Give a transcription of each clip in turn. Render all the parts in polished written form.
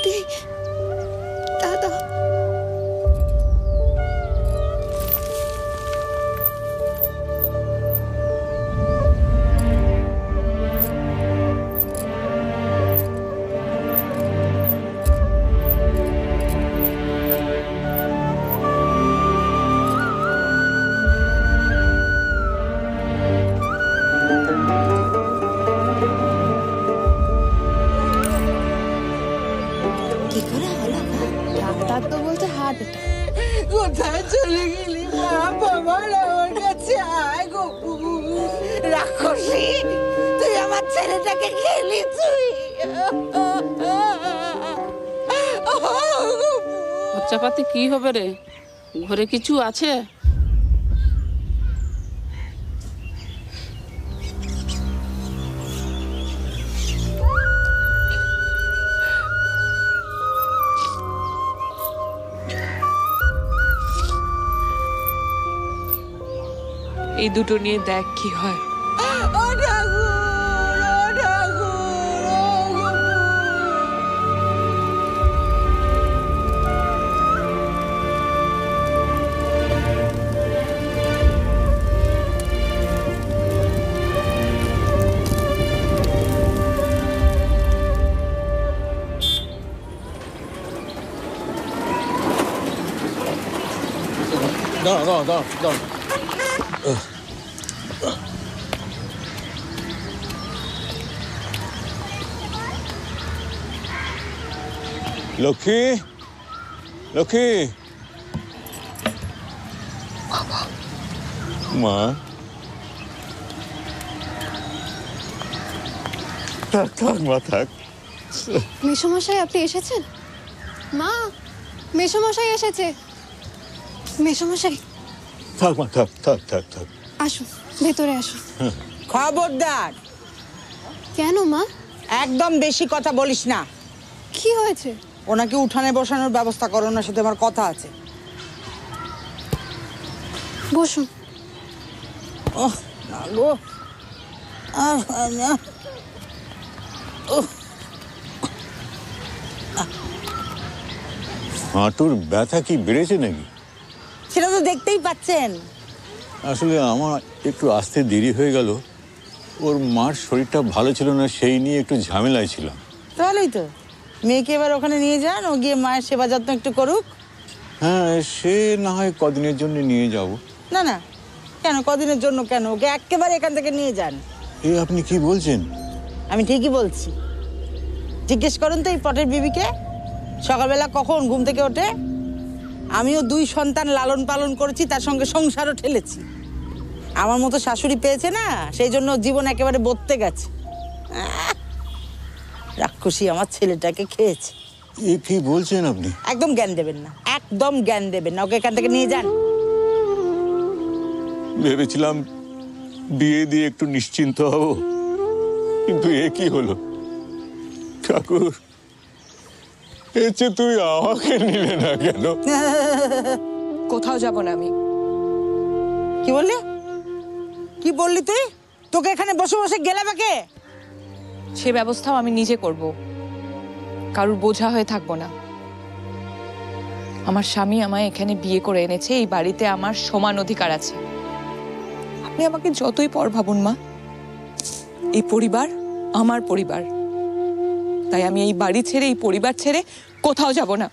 বৌদি, দাদা, কি করে হলো? ডাক্তার তো বলছে হার্ট অ্যাটাক। কোথায় চলে গেলি মা? বাবা আমার কাছে আয় গো। রাক্ষসী, তুই আমার ছেলেটাকে খেলি তুই। খরচাপাতি কি হবে রে? ঘরে কিছু আছে? এই দুটো নিয়ে দেখ কি হয়। ও ঠাকুর, ও ঠাকুর, ও গো। দাঁড়াও। লক্ষ্মী, লক্ষ্মী, মা, থাক মা থাক। মেসোমশাই আপনি এসেছেন? মা, মেসোমশাই এসেছে। মেসোমশাই থাক মা থাক। আসুন, ভেতরে আসুন। খবরদার, কেন মা? একদম বেশি কথা বলিস না। কি হয়েছে? ওনাকে উঠানে বসানোর ব্যবস্থা করো, ওনার সাথে আমার কথা আছে। বসুন। ওহ না গো, আর না। হাঁটুর ব্যথা কি বেড়েছে নাকি? সেটা তো দেখতেই পাচ্ছেন। আসলে আমার একটু আসতে দেরি হয়ে গেল। ওর মার শরীরটা ভালো ছিল না, সেই নিয়ে একটু ঝামেলায় ছিলাম। তাহলেই তো মেয়েকে এবার ওখানে নিয়ে যান, ও গিয়ে মায়ের সেবা যত্ন একটু করুক। হ্যাঁ, সে না হয় কদিনের জন্য নিয়ে যাব। না, কেন কদিনের জন্য কেন? ওকে একেবারে এখান থেকে নিয়ে যান। আপনি কি বলছেন? আমি ঠিকই বলছি। জিজ্ঞেস করুন তো এই পটের বিবিকে, সকালবেলা কখন ঘুম থেকে ওঠে। আমিও 2 সন্তান লালন পালন করেছি, তার সঙ্গে সংসারও ঠেলেছি। আমার মতো শাশুড়ি পেয়েছে না, সেই জন্য জীবন একেবারে বদতে গেছে। রাক্ষসী আমার ছেলেটাকে খেয়েছে। কি বলছেন আপনি? একদম জ্ঞান দেবেন না, একদম জ্ঞান দেবেন না। ওকে এখান থেকে নিয়ে যান। ভেবেছিলাম বিয়ে দিয়ে একটু নিশ্চিন্ত হব, কিন্তু কি হলো? ঠাকুর, তুই আমাকে নিলে না কেন? কোথাও যাব না আমি। কি বললি? কি বললি তুই? তোকে এখানে বসে বসে গেলাবাকে? সে ব্যবস্থাও আমি নিজে করব, কারুর বোঝা হয়ে থাকবো না। আমার স্বামী আমায় এখানে বিয়ে করে এনেছে, এই বাড়িতে আমার সমান অধিকার আছে। আপনি আমাকে যতই পর ভাবুন মা, এই পরিবার আমার পরিবার। তাই আমি এই বাড়ি ছেড়ে, এই পরিবার ছেড়ে কোথাও যাব না।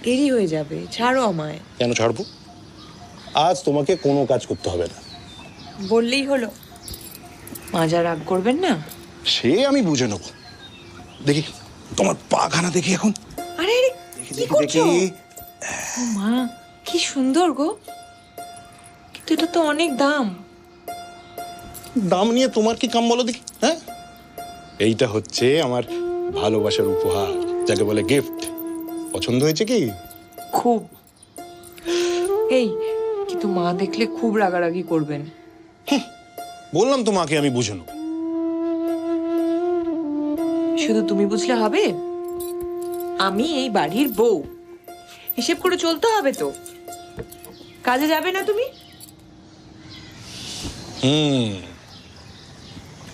দেরি হয়ে যাবে, ছাড়ো আমায়। কেন ছাড়বো? আজ তোমাকে কোনো কাজ করতে হবে না। বললেই হলো। মাজা রাগ করবেন না? সে আমি বুঝে নেব। দেখি তোমার পাখানা দেখি এখন। আরে আরে, করছো? ও মা, কি সুন্দর গো, কিন্তু এটা তো অনেক দাম। দাম নিয়ে তোমার কি কাম বলো দেখি? হ্যাঁ, এইটা হচ্ছে আমার ভালোবাসার উপহার, যাকে বলে গিফট। পছন্দ হয়েছে কি? খুব। এই, কিন্তু মা দেখলে খুব রাগারাগি করবেন। বললাম তো মাকে আমি বুঝে নেব। শুধু তুমি বুঝলে হবে? আমি এই বাড়ির বউ, হিসেব করে চলতে হবে তো। কাজে যাবে না তুমি?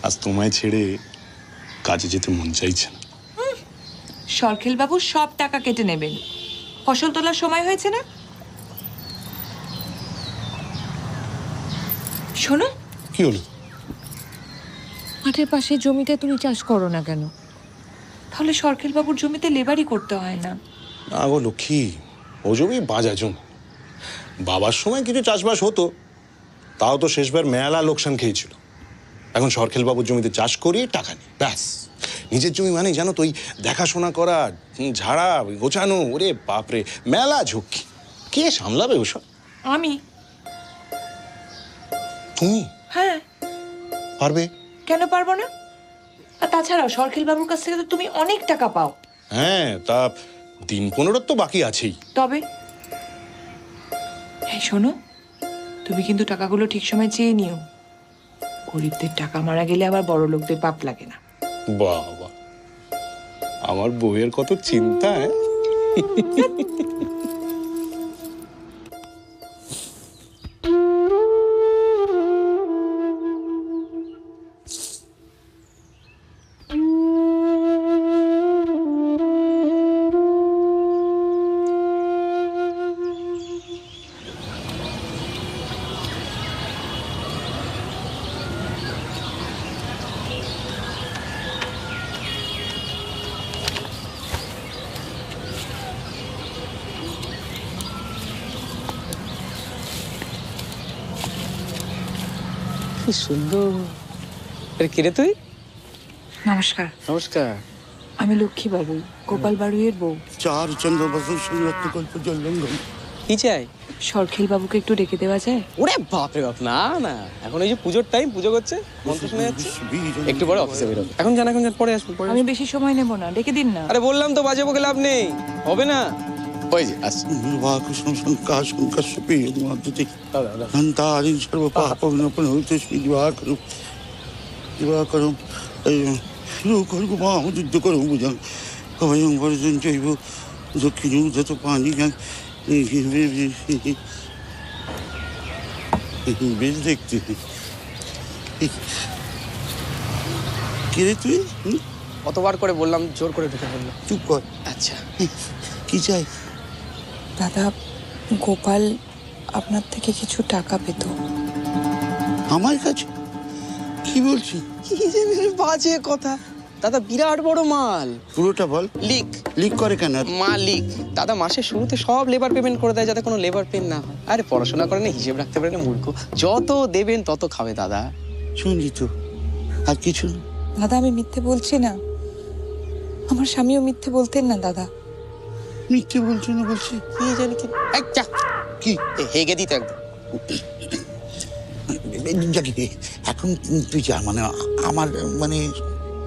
আজ তোমায় ছেড়ে কাজে যেতে মন চাইছে না। সরখেল বাবু সব টাকা কেটে নেবেন। ফসল তোলার সময় হয়েছে না? শোনো, কি হলো? মাঠের পাশে জমিতে তুমি চাষ করো না কেন? তাহলে সরখেল বাবুর জমিতে লেবারই করতে হয় না। না গো লক্ষ্মী, ও জমি বাজা জমি। বাবার সময় কিছু চাষবাস হতো, তাও তো শেষবার মেলা লোকসান খেয়েছিল। এখন সরখেল বাবুর জমিতে চাষ করিয়ে টাকা নেই, ব্যাস। নিজের জমি মানে জানো তো, ওই দেখাশোনা করা, ঝাড়া গোছানো, ওরে বাপরে মেলা ঝুঁকি। কে সামলাবে ওসব? আমি? তুমি হ্যাঁ, পারবে? কেন পারবো না? আর তাছাড়াও সরখেল বাবুর কাছ থেকে তো তুমি অনেক টাকা পাও। হ্যাঁ, তা দিন 15 তো বাকি আছেই। তবে এই শোনো, তুমি কিন্তু টাকাগুলো ঠিক সময় চেয়ে নিও। গরিবদের টাকা মারা গেলে আবার বড় লোকদের পাপ লাগে না। বাবা, আমার বউয়ের কত চিন্তা। কি সুন্দর। আরে কিরে তুই? নমস্কার। নমস্কার। আমি লক্ষ্মী বাবু, গোপাল বাড়ুইয়ের বউ। চার চন্দ্র বসন সংরক্ত কল্প জল্লঙ্ঘন। কি চাই? সরখেল বাবুকে একটু ডেকে দেওয়া যায়? ওরে বাপ রে বাপ, না না, এখন এই যে পুজোর টাইম, পুজো করছে, মন্ত্র শুনে যাচ্ছে, একটু পরে অফিসে বেরোবে। এখন জান, এখন জান, পরে আসবো, পরে আমি আসবো। বেশি সময় নেব না, ডেকে দিন না। আরে বললাম তো বাজে বকে লাভ নেই, হবে না। ওই যে আসছে। বাকুশং শঙ্কা শঙ্কা সুপি মধ্যে ধন্তারিং সর্ব পাপ বিনপন হইতে দিবাকরম শুরু করবো মা যুদ্ধ করবো বুঝান কবয়ং বর্জন জৈব দক্ষিণ যত পানি গান বেশ দেখতে। কে রে তুই? কতবার করে বললাম, জোর করে ঢুকে পড়লো। চুপ কর। আচ্ছা, কি চাই? দাদা, গোপাল আপনার থেকে কিছু টাকা পেত। আমার কাছে? কি বলছি? কি যে বাজে কথা দাদা, বিরাট বড় মাল। পুরোটা বল। লিক লিক করে কেন? মালিক দাদা মাসের শুরুতে সব লেবার পেমেন্ট করে দেয়, যাতে কোনো লেবার পেন না হয়। আরে পড়াশোনা করে না, হিসেব রাখতে পারে না, মূর্খ। যত দেবেন তত খাবে দাদা। শুনলি তো, আর কিছু না। দাদা, আমি মিথ্যে বলছি না। আমার স্বামীও মিথ্যে বলতেন না দাদা। মিথ্যে বলছি না বলছি? কি জানি কি কি হেগে দিত একদম। জানি এখন তুই যা, মানে আমার মানে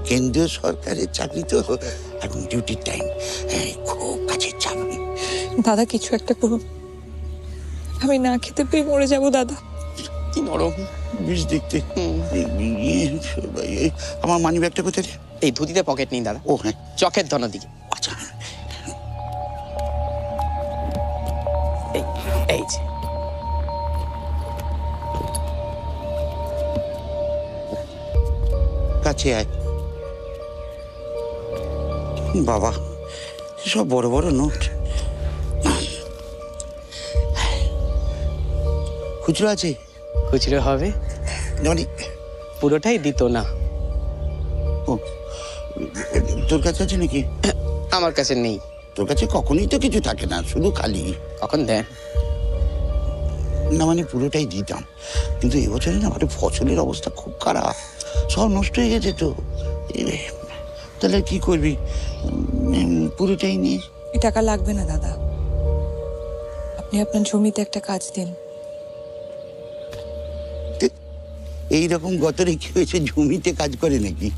কেন্দ্রীয় সরকারের চাকরি তো, এখন ডিউটির টাইম, খুব কাছের চাকরি। দাদা, কিছু একটা করুন, আমি না খেতে পেয়ে মরে যাব দাদা। কি নরম বিষ দেখতে। আমার মানি ব্যাগটা কোথায়? এই ধুতিতে পকেট নেই দাদা। ও হ্যাঁ, চকের ধনা দিকে। আচ্ছা, এই যে কাছে আয়। বাবা, সব বড় বড় নোট। খুচরো আছে? খুচরো হবে, মানে পুরোটাই দিত না। ও, তোর কাছে আছে নাকি? আমার কাছে নেই। তোর কাছে কখনোই তো কিছু থাকে না, শুধু খালি। কখন দেন? না মানে পুরোটাই দিতাম, কিন্তু এবছরে না আমাদের ফসলের অবস্থা খুব খারাপ, সব নষ্ট হয়ে গেছে তো। তাহলে কি করবি? পুরোটাই নিয়ে এই টাকা লাগবে না দাদা, আপনি আপনার জমিতে একটা কাজ দিন। এইরকম গতরে কি হয়েছে, জমিতে কাজ করে নাকি?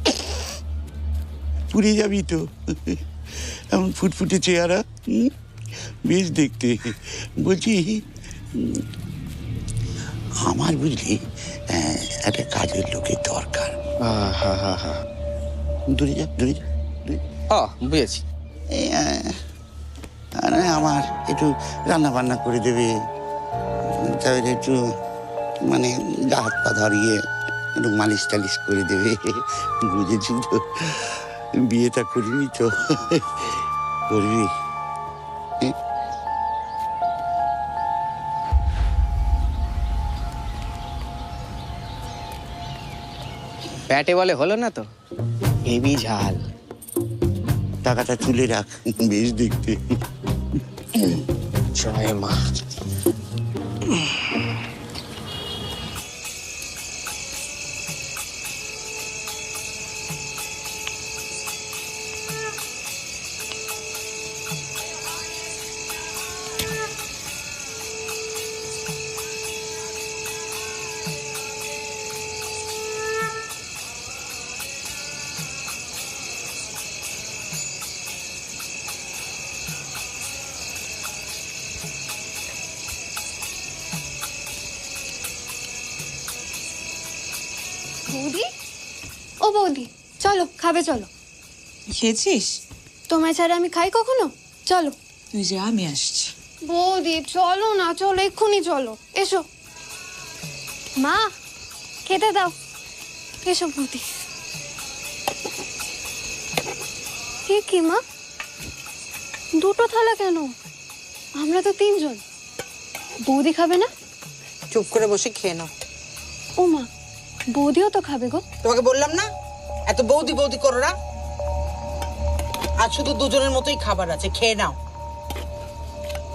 পুড়ে যাবি তো, এমন ফুটফুটে চেহারা, বেশ দেখতে। বলছি আমার বুঝলি একটা কাজের লোকের দরকার। দূরে যা, দূরে যা। বুঝেছি। আমার একটু রান্না বান্না করে দেবে, তাহলে একটু মানে গা হাত পা ধরিয়ে একটু মালিশ টালিশ করে দেবে। বুঝেছি তো, বিয়েটা করিনি তো, করবি? ব্যাটে বলে হলো না তো, হেভি ঝাল। টাকাটা তুলে রাখ, বেশ দেখতে। জয় মা। বৌদি, ও বৌদি, চলো খাবে, চলো। খেয়েছিস? তোমায় ছাড়া আমি খাই কখনো? চলো। তুই যা, আমি আসছি। বৌদি চলো না, চলো এক্ষুনি চলো, এসো। মা খেতে দাও, এসো বৌদি। কি মা, দুটো থালা কেন? আমরা তো তিনজন। বৌদি খাবে না? চুপ করে বসে খেয়ে নাও। ও মা, বৌদিও তো খাবে গো। তোমাকে বললাম না এত বৌদি বৌদি করো না। আজ শুধু দুজনের মতোই খাবার আছে, খেয়ে নাও।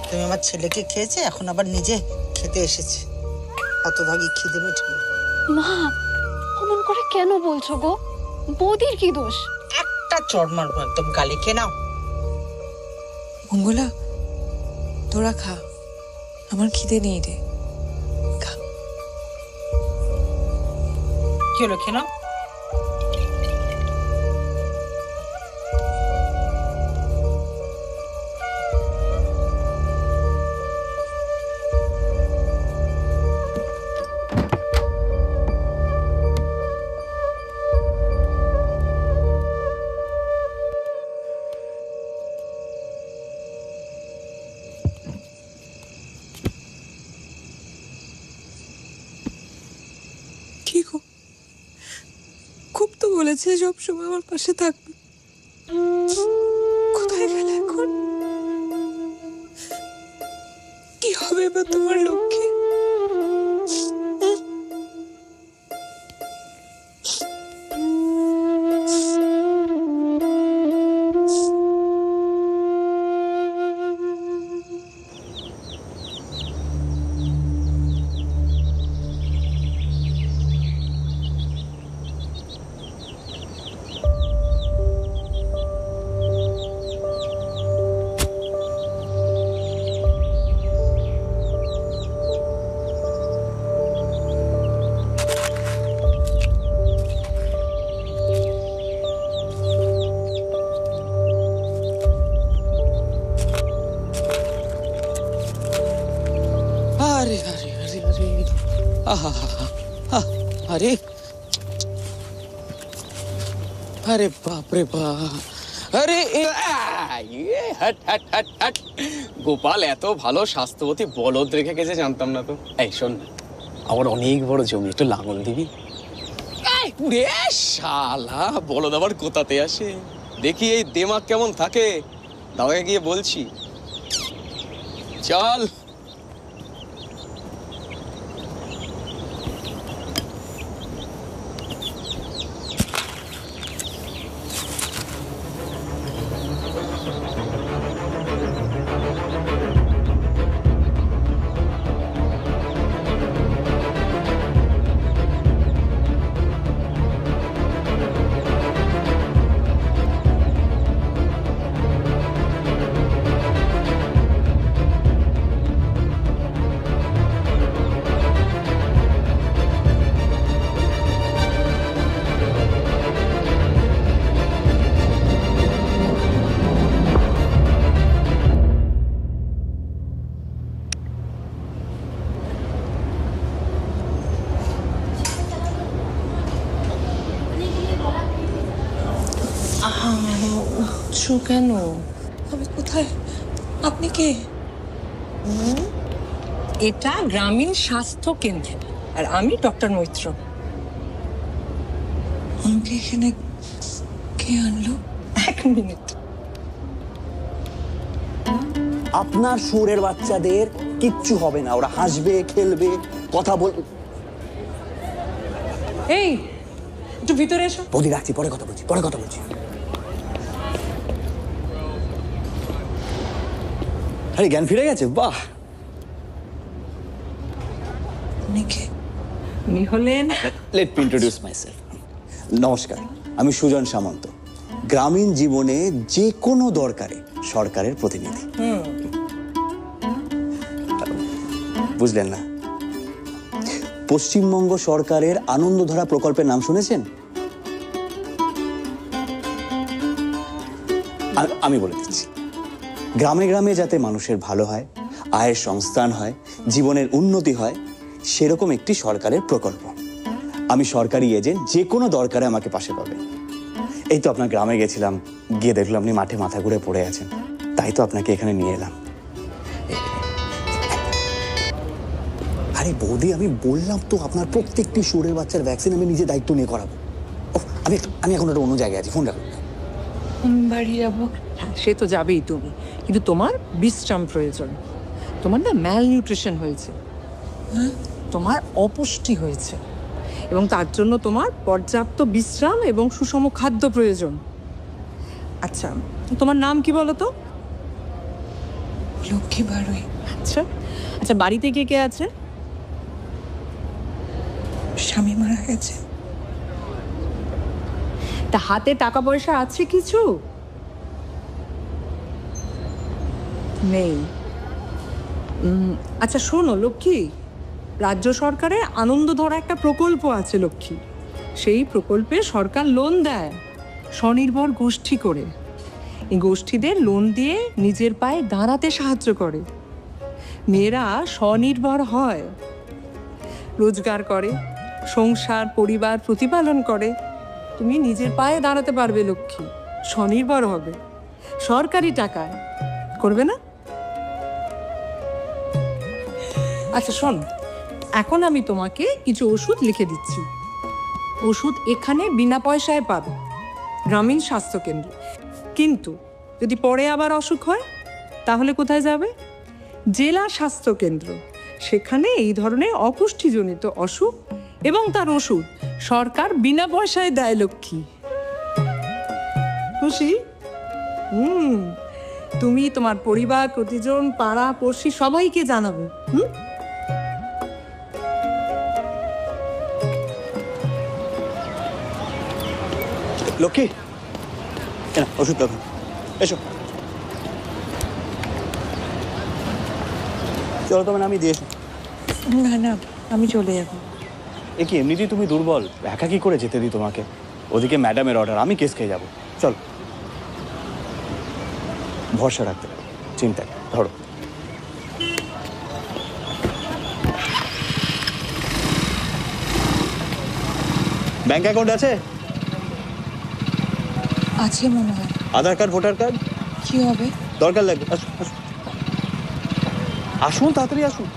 তুমি আমার ছেলেকে খেয়েছে, এখন আবার নিজে খেতে এসেছে। হতভাগী খিদে মিটবে। মা অমন করে কেন বলছো গো? বৌদির কি দোষ? একটা চড় মারবো একদম গালে, খেয়ে নাও। মঙ্গলা, তোরা খা, আমার খিদে নেই রে। খা। কি হলো, খেয়ে নাও। কি গো, খুব তো বলেছে সবসময় আমার পাশে থাকবে, কোথায় গেলে এখন? কি হবে এবার তোমার লক্ষ্যে? আরে আরে আরে আরে, আহা, আরে আরে বাপ রে বাপ, আরে হাট হাট হাট হাট। গোপাল এত ভালো স্বাস্থ্যবতী বলদ রেখে গেছে জানতাম না তো। এই শোন না, আমার অনেক বড় জমি, একটু লাঙল দিবি? রে শালা, বলদ আবার কোথাতে আসে? দেখি এই দেমাগ কেমন থাকে, দাদাকে গিয়ে বলছি। চল। কাঁদছো কেন? আমি কোথায়? আপনি কে? এটা গ্রামীণ স্বাস্থ্য কেন্দ্র আর আমি ডক্টর মৈত্র। আমাকে এখানে কে আনলো? 1 মিনিট। আপনার শুয়োরের বাচ্চাদের কিচ্ছু হবে না, ওরা হাসবে, খেলবে, কথা বলবে। এই একটু ভিতরে এসো। বৌদি রাখছি, পরে কথা বলছি, পরে কথা বলছি। আরে জ্ঞান ফিরে গেছে, বাহ। উনি হলেন, লেট মি ইন্ট্রোডিউস মাইসেলফ। নমস্কার, আমি সুজন সামন্ত, গ্রামীণ জীবনে যে কোনো দরকারে সরকারের প্রতিনিধি। বুঝলেন না? পশ্চিমবঙ্গ সরকারের আনন্দধারা প্রকল্পের নাম শুনেছেন? আমি বলে দিচ্ছি, গ্রামে গ্রামে যাতে মানুষের ভালো হয়, আয়ের সংস্থান হয়, জীবনের উন্নতি হয়, সেরকম একটি সরকারের প্রকল্প। আমি সরকারি এজেন্ট, যে কোনো দরকারে আমাকে পাশে পাবে। এই তো আপনার গ্রামে গেছিলাম, গিয়ে দেখলাম আপনি মাঠে মাথা ঘুরে পড়ে আছেন, তাই তো আপনাকে এখানে নিয়ে এলাম। আরে বৌদি, আমি বললাম তো আপনার প্রত্যেকটি শুয়োরের বাচ্চার ভ্যাকসিন আমি নিজে দায়িত্ব নিয়ে করাবো। আমি এখন একটা অন্য জায়গায় আছি, ফোন রাখুন। বাড়ি যাবো। হ্যাঁ সে তো যাবেই তুমি, কিন্তু তোমার বিশ্রাম প্রয়োজন। তোমার না ম্যালনিউট্রিশন হয়েছে, তোমার অপুষ্টি হয়েছে, এবং তার জন্য তোমার পর্যাপ্ত বিশ্রাম এবং সুষম খাদ্য প্রয়োজন। আচ্ছা, তোমার নাম কি বলো তো? লক্ষ্মী বাড়ুই। আচ্ছা আচ্ছা, বাড়িতে কে কে আছে? স্বামী মারা গেছে। তা হাতে টাকা পয়সা আছে কিছু? নেই। আচ্ছা শোনো লক্ষ্মী, রাজ্য সরকারের আনন্দধারা একটা প্রকল্প আছে লক্ষ্মী। সেই প্রকল্পে সরকার লোন দেয় স্বনির্ভর গোষ্ঠী করে। এই গোষ্ঠীদের লোন দিয়ে নিজের পায়ে দাঁড়াতে সাহায্য করে। মেয়েরা স্বনির্ভর হয়, রোজগার করে, সংসার পরিবার প্রতিপালন করে। তুমি নিজের পায়ে দাঁড়াতে পারবে লক্ষ্মী, স্বনির্ভর হবে, সরকারি টাকায়। করবে না? আচ্ছা শোন, এখন আমি তোমাকে কিছু ওষুধ লিখে দিচ্ছি। ওষুধ এখানে বিনা পয়সায় পাবে, গ্রামীণ স্বাস্থ্য কেন্দ্র। কিন্তু যদি পরে আবার অসুখ হয় তাহলে কোথায় যাবে? জেলা স্বাস্থ্য কেন্দ্র। সেখানে এই ধরনের অপুষ্টিজনিত অসুখ এবং তার ওষুধ সরকার বিনা পয়সায় দেয় লক্ষ্মী। খুশি? তুমি তোমার পরিবার, প্রতিজন, পাড়া পড়শি সবাইকে জানাবে। লক্ষ্মী, ওষুধ দেখুন, এসো। চলো তোমার আমি দিয়ে এসো। না না, আমি চলে যাবো। এ কি, এমনিতেই তুমি দুর্বল, একা কি করে যেতে দিই তোমাকে? ওদিকে ম্যাডামের অর্ডার, আমি কেস খেয়ে যাবো। চল, ভরসা রাখতে পারো, চিন্তা নেই। ধরো। ব্যাংক অ্যাকাউন্ট আছে? আছে মনে হয়। আধার কার্ড, ভোটার কার্ড? কি হবে? দরকার লাগবে, আসুন আসুন আসুন, তাড়াতাড়ি আসুন।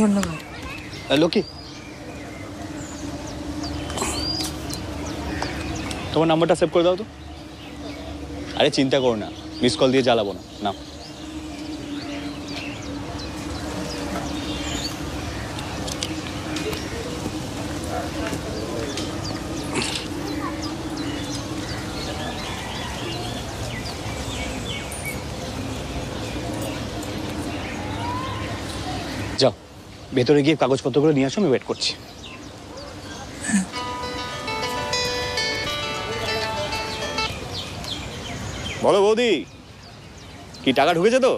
ধন্যবাদ। লক্ষ্মী, তোমার নাম্বারটা সেভ করে দাও তো। আরে চিন্তা করো না, মিস কল দিয়ে জ্বালাবো না। না, যাও ভেতরে গিয়ে কাগজপত্রগুলো নিয়ে আসো, আমি ওয়েট করছি। বলো বৌদি, কি টাকা ঢুকেছে তো?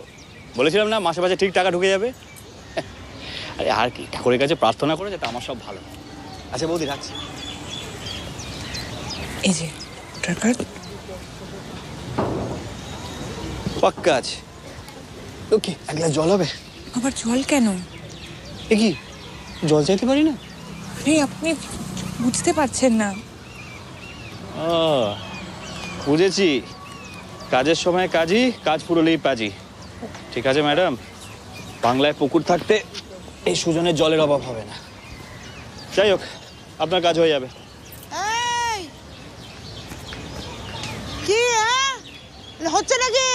বলেছিলাম না মাসে মাসে ঠিক টাকা ঢুকে যাবে। আরে আর কি, ঠাকুরের কাছে প্রার্থনা করে যাতে আমার সব ভালো। আচ্ছা বৌদি, রাখছি। এই যে ভোটার কার্ড। পাক্কা আছে। ওকে, এক গ্লাস জল হবে? আবার জল কেন? এ কি, জল চাইতে পারি না? আরে আপনি বুঝতে পারছেন না। ও বুঝেছি, কাজের সময় কাজই, কাজ ফুরলেই পাজি। ঠিক আছে ম্যাডাম, বাংলায় পুকুর থাকতে এই সুজনের জলের অভাব হবে না। যাই হোক, আপনার কাজ হয়ে যাবে। এই কি হচ্ছে নাকি?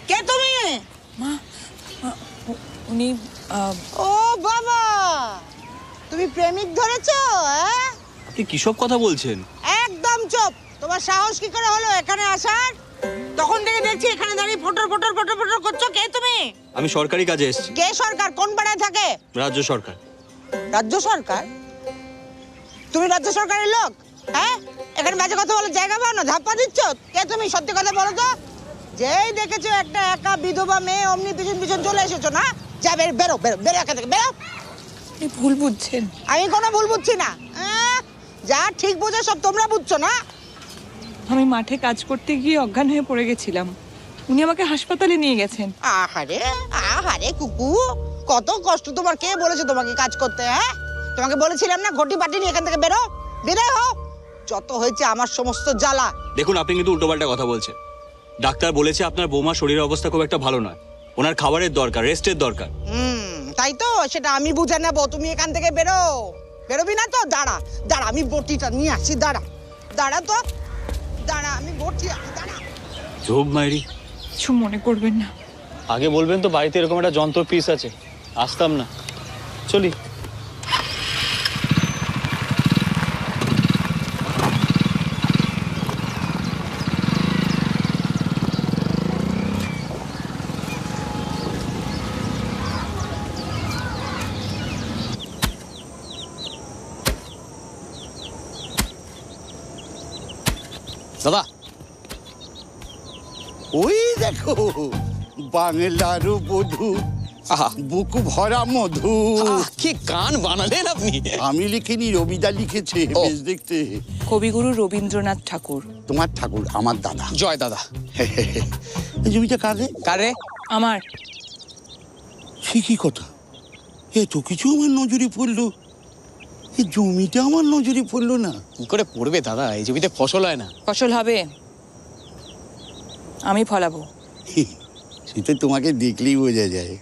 কে তুমি? মা, উনি ও বাবা, তুমি প্রেমিক ধরেছো? আপনি কি সব কথা বলছেন? একদম চুপ। তোমার সাহস কি করে হলো এখানে আসার? তখন থেকে দেখছি এখানে দাঁড়িয়ে ফটর ফটর ফটর ফটর করছো। কে তুমি? আমি সরকারি কাজে এসেছি। কে সরকার? কোন পাড়ায় থাকে? রাজ্য সরকার। রাজ্য সরকার? তুমি রাজ্য সরকারের লোক? হ্যাঁ, এখানে বাজে কথা বলে জায়গা পাও না, ধাপ্পা দিচ্ছ। কে তুমি? সত্যি কথা বলো তো। যেই দেখেছো একটা একা বিধবা মেয়ে, অমনি পিছন পিছন চলে এসেছো না? যা বেরো বেরো বেরো বেরো এখান থেকে, বেরো। আপনি ভুল বুঝছেন। আমি কোনো ভুল বুঝছি না। যা ঠিক বোঝো সব তোমরা বুঝছো না। আমি মাঠে কাজ করতে গিয়ে অজ্ঞান হয়ে পড়ে গেছিলাম, উনি আমাকে হাসপাতালে নিয়ে গেছেন। আহারে আহারে কুকু, কত কষ্ট তোমার। কে বলেছে তোমাকে কাজ করতে? হ্যাঁ, তোমাকে বলেছিলাম না ঘটি বাটি নিয়ে এখান থেকে বেরো, বেরো হও। যত হয়েছে আমার সমস্ত জ্বালা। দেখুন, আপনি কিন্তু উল্টোপাল্টা কথা বলছেন। ডাক্তার বলেছে আপনার বৌমার শরীরের অবস্থা খুব একটা ভালো নয়, ওনার খাবারের দরকার, রেস্টের দরকার। তাই তো, সেটা আমি বুঝে নেবো। তুমি এখান থেকে বেরো। বেরোবি না তো? দাঁড়া দাঁড়া, আমি বটিটা নিয়ে আসি। দাঁড়া দাঁড়া তো, দাঁড়া, আমি বটি আসি, দাঁড়া। যোগ মাইরি, কিছু মনে করবেন না। আগে বলবেন তো বাড়িতে এরকম একটা যন্ত্র পিস আছে, আসতাম না। চলি। দাদা, ওই দেখো বাংলার বধূ, বুকু ভরা মধু। কি গান বানালেন আপনি! আমি লিখিনি, রবিদা লিখেছে। বেশ দেখতে। কবিগুরু রবীন্দ্রনাথ ঠাকুর। তোমার ঠাকুর আমার দাদা। জয় দাদা। এই জমিটা কারে? কারে? আমার। সে কি কথা? এ তো কিছু আমার নজরে পড়লো, এই জমিটা আমার নজরে পড়লো না। কি করে পড়বে দাদা, এই জমিতে ফসল হয় না। ফসল হবে, আমি ফলাবো। সেটা তোমাকে দেখলেই বোঝা যায়।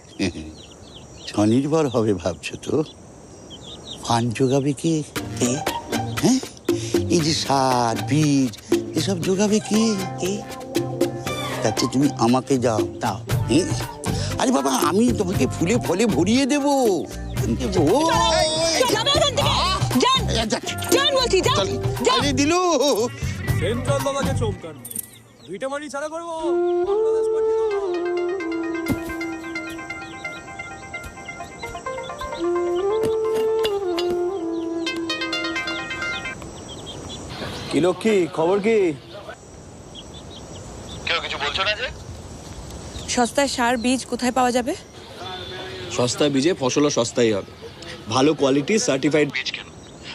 স্বনির্ভর হবে ভাবছো তো? ফান্ড জোগাবে কে? হ্যাঁ, এই যে সার বীজ এসব জোগাবে কে? তাতে তুমি আমাকে যাও দাও। আরে বাবা, আমি তোমাকে ফুলে ফলে ভরিয়ে দেবো। দিলু সেন্ট্রাল দাদাকে চমকান, দুইটা মারি ছাড়া করবো। কি লক্ষ্মী, খবর কি? কেউ কিছু বলছো না যে? সস্তায় সার বীজ কোথায় পাওয়া যাবে? সস্তায় বীজে ফসলও সস্তাই হবে। ভালো কোয়ালিটি সার্টিফাইড বীজ কেন?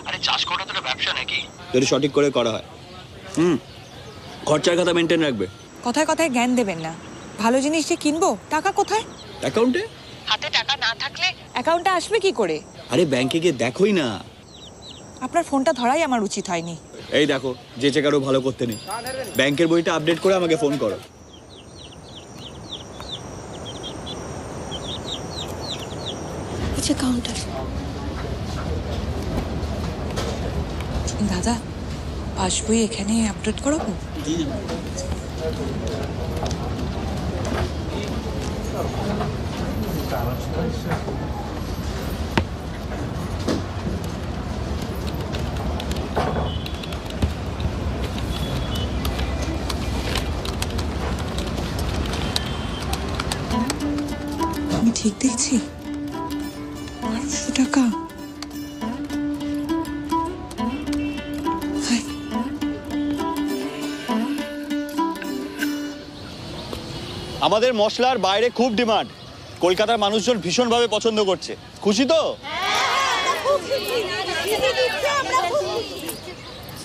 আরে চাষ করা তো ব্যবসা নাকি? যদি সঠিক করে করা হয়। খরচার খাতা মেনটেন রাখবে। কথায় কথায় জ্ঞান দেবেন না। ভালো জিনিস যে কিনবো, টাকা কোথায়? অ্যাকাউন্টে। হাতে টাকা না থাকলে অ্যাকাউন্টে আসবে কি করে? আরে ব্যাংকে গিয়ে দেখোই না। আপনার ফোনটা ধরাই আমার উচিত হয়নি। এই দেখো, যে চেকারও ভালো করতে নেই। ব্যাংকের বইটা আপডেট করে আমাকে ফোন করো। আচ্ছা, কাউন্টার। দাদা, পাসবই এখানে আপডেট করাবো? আমি ঠিক দেখছি? 1200 টাকা। আমাদের মশলার বাইরে খুব ডিমান্ড, কলকাতার মানুষজন ভীষণভাবে পছন্দ করছে। খুশি তো?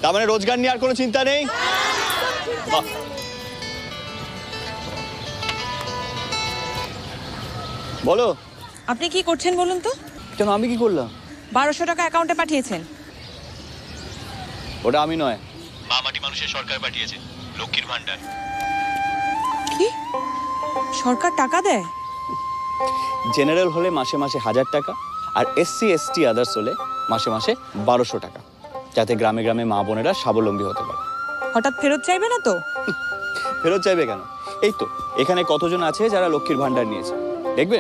তার মানে রোজগার নিয়ে আর কোনো চিন্তা নেই? বাহ। বলো। আপনি কি করছেন বলুন তো? কেন, আমি কি করলাম? 1200 টাকা অ্যাকাউন্টে পাঠিয়েছেন। ওটা আমি নয়, মা মাটি মানুষের সরকার পাঠিয়েছে, লক্ষ্মীর ভান্ডার। কি? সরকার টাকা দেয়? জেনারেল হলে মাসে মাসে 1000 টাকা, আর SC ST আদার্স হলে মাসে মাসে 1200 টাকা, যাতে গ্রামে গ্রামে মা বোনেরা স্বাবলম্বী হতে পারে। হঠাৎ ফেরত চাইবে না তো? ফেরত চাইবে কেন? এই তো এখানে কতজন আছে যারা লক্ষ্মীর ভান্ডার নিয়েছে, দেখবে।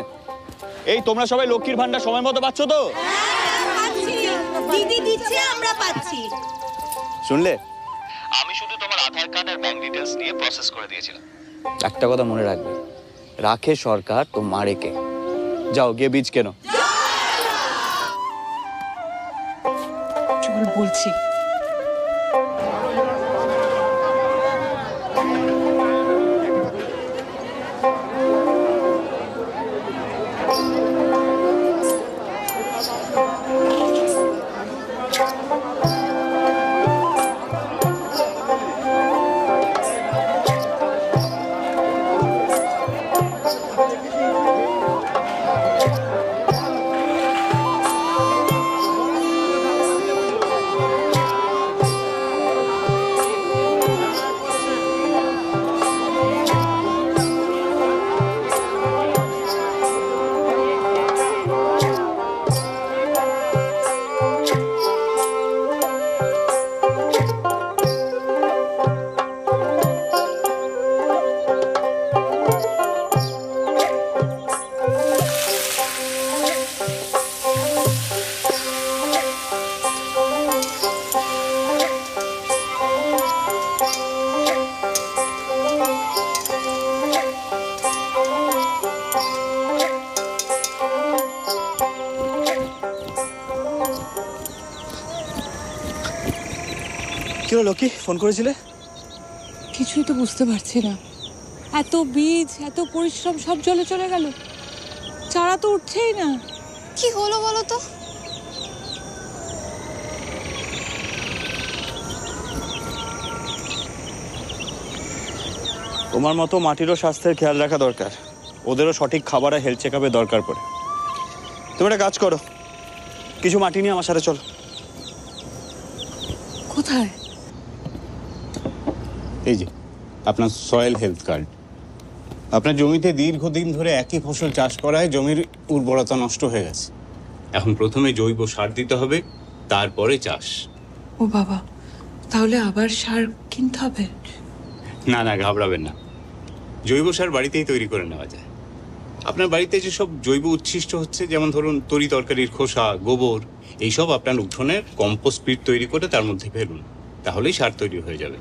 এই তোমরা সবাই লক্ষ্মীর ভান্ডার সময় মতো পাচ্ছ তো? দিদি দিচ্ছে, আমরা পাচ্ছি। শুনলে? আমি শুধু তোমার আধার কার্ড আর ব্যাংক ডিটেইলস নিয়ে প্রসেস করে দিয়েছিলাম। একটা কথা মনে রাখবে, রাখে সরকার তো মারে কে। যাও গিয়ে বীজ কেনো। চল বলছি। কি হলো লক্ষ্মী, ফোন করেছিলে? কিছুই তো বুঝতে পারছি না। এত বীজ, এত পরিশ্রম সব জলে চলে গেল, চারা তো উঠছেই না। কি হলো বলো তো? তোমার মতো মাটিরও স্বাস্থ্যের খেয়াল রাখা দরকার, ওদেরও সঠিক খাবার আর হেলথ চেক আপের দরকার পড়ে। তুমি একটা কাজ করো, কিছু মাটি নিয়ে আমার সাথে চলো। কোথায়? এই যে আপনার সয়েল হেলথ কার্ড। আপনার জমিতে দীর্ঘদিন ধরে একই ফসল চাষ করায় জমির উর্বরতা নষ্ট হয়ে গেছে। এখন প্রথমে জৈব সার দিতে হবে, তারপরে চাষ। ও বাবা, তাহলে আবার সার কিনতে হবে? না না, ঘাবড়াবেন না, জৈব সার বাড়িতেই তৈরি করে নেওয়া যায়। আপনার বাড়িতে যেসব জৈব উচ্ছিষ্ট হচ্ছে, যেমন ধরুন তরি তরকারির খোসা, গোবর, এইসব আপনার উঠোনের কম্পোস্ট পিট তৈরি করে তার মধ্যে ফেলুন, তাহলেই সার তৈরি হয়ে যাবে।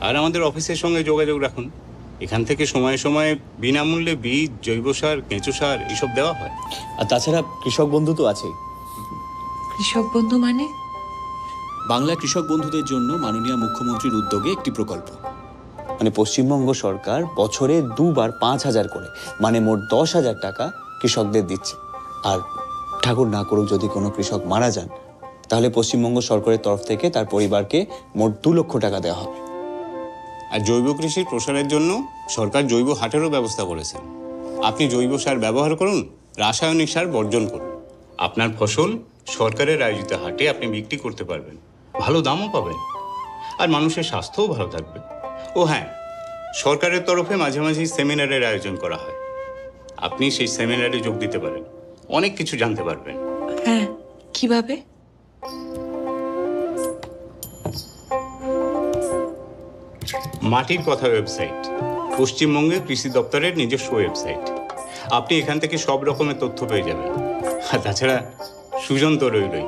আর আমাদের অফিসের সঙ্গে যোগাযোগ রাখুন, এখান থেকে সময়ে সময়ে বিনামূল্যে বীজ, জৈব সার, কেঁচো সার এইসব দেওয়া হয়। আর তাছাড়া কৃষক বন্ধু তো আছেই। কৃষক বন্ধু মানে? বাংলা কৃষক বন্ধুদের জন্য মাননীয় মুখ্যমন্ত্রীর উদ্যোগে একটি প্রকল্প। মানে পশ্চিমবঙ্গ সরকার বছরে 2 বার 5,000 করে, মানে মোট 10,000 টাকা কৃষকদের দিচ্ছে। আর ঠাকুর না করুক যদি কোনো কৃষক মারা যান, তাহলে পশ্চিমবঙ্গ সরকারের তরফ থেকে তার পরিবারকে মোট 2 লক্ষ টাকা দেওয়া হবে। আর জৈব কৃষির প্রসারের জন্য সরকার জৈব হাটেরও ব্যবস্থা করেছেন। আপনি জৈব সার ব্যবহার করুন, রাসায়নিক সার বর্জন করুন। আপনার ফসল সরকারের আয়োজিত হাটে আপনি বিক্রি করতে পারবেন, ভালো দামও পাবেন, আর মানুষের স্বাস্থ্যও ভালো থাকবে। ও হ্যাঁ, সরকারের তরফে মাঝে মাঝে সেমিনারের আয়োজন করা হয়, আপনি সেই সেমিনারে যোগ দিতে পারেন, অনেক কিছু জানতে পারবেন। হ্যাঁ, কিভাবে? মাটির কথা ওয়েবসাইট, পশ্চিমবঙ্গের কৃষি দপ্তরের নিজস্ব ওয়েবসাইট। আপনি এখান থেকে সব রকমের তথ্য পেয়ে যাবেন। আর তাছাড়া সুজন তো রইলই।